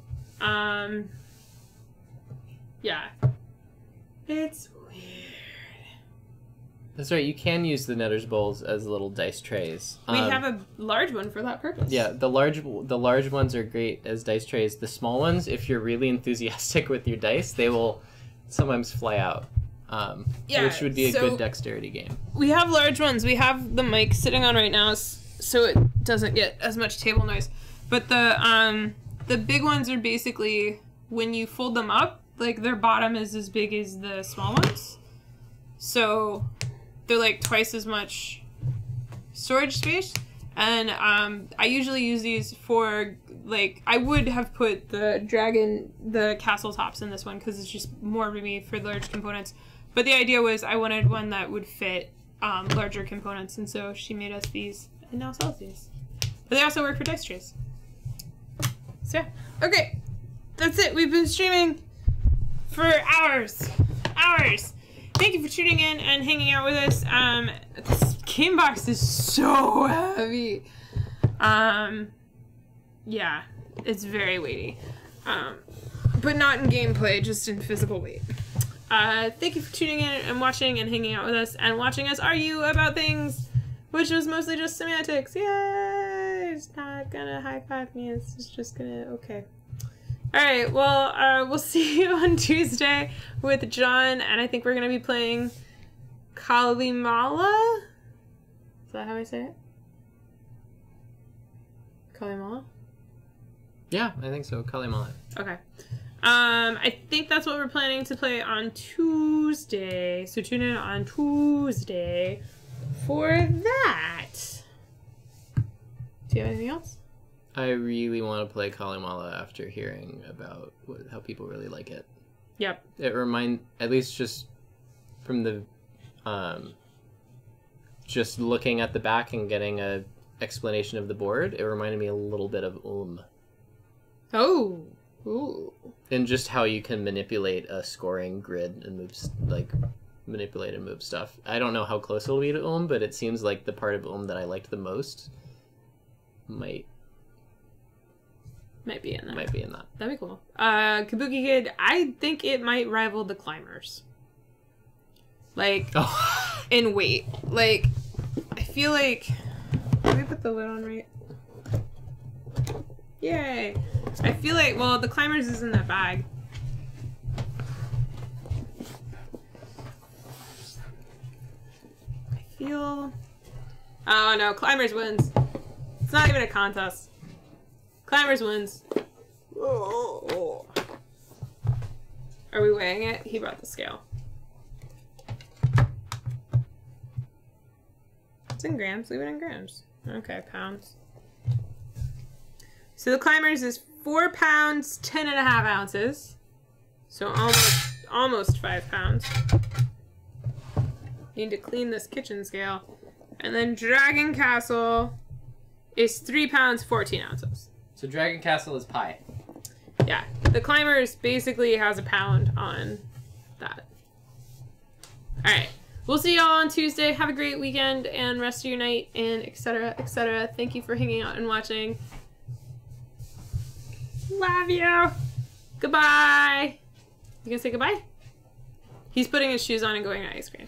Yeah. It's weird. That's right. You can use the Netter's bowls as little dice trays. We have a large one for that purpose. Yeah, the large ones are great as dice trays. The small ones, if you're really enthusiastic with your dice, they will sometimes fly out. Which would be a good dexterity game. We have large ones. We have the mic sitting on right now, so it doesn't get as much table noise. But the big ones are basically, when you fold them up, like their bottom is as big as the small ones. So they're like twice as much storage space. And I usually use these for, like, I would have put the castle tops in this one because it's just more roomy for large components. But the idea was I wanted one that would fit larger components, and so she made us these and now sells these. But they also work for dice trays. So yeah. Okay. That's it. We've been streaming for hours. Thank you for tuning in and hanging out with us. This game box is so heavy. Yeah, it's very weighty. But not in gameplay, just in physical weight. Thank you for tuning in and watching and hanging out with us and watching us argue about things, which was mostly just semantics. Yay! It's not gonna high five me. It's just gonna, okay. Alright, well, we'll see you on Tuesday with John, and I think we're going to be playing Kalimala? Is that how I say it? Kalimala? Yeah, I think so. Kalimala. Okay. I think that's what we're planning to play on Tuesday, so tune in on Tuesday for that. Do you have anything else? I really want to play Kalimala after hearing about how people really like it. Yep. It at least just from the, just looking at the back and getting a explanation of the board, it reminded me a little bit of Oh. Ooh. And just how you can manipulate a scoring grid and move, manipulate and move stuff. I don't know how close it'll be to but it seems like the part of that I liked the most might be in that. That'd be cool. Kabuki Kid, I think it might rival the Climbers. Like, in weight. Like, I feel like... Let me put the lid on right. Yay! I feel like, well, the Climbers is in that bag. I feel... Oh no, Climbers wins. It's not even a contest. Climbers wins. Oh. Are we weighing it? He brought the scale. It's in grams. Leave it in grams. Okay, pounds. So the Climbers is 4 pounds, 10.5 ounces. So almost 5 pounds. Need to clean this kitchen scale. And then Dragon Castle is 3 pounds, 14 ounces. So Dragon Castle is pie. Yeah. The Climbers basically has a pound on that. Alright. We'll see y'all on Tuesday. Have a great weekend and rest of your night and etc. etc. Thank you for hanging out and watching. Love you. Goodbye. You gonna say goodbye? He's putting his shoes on and going to ice cream.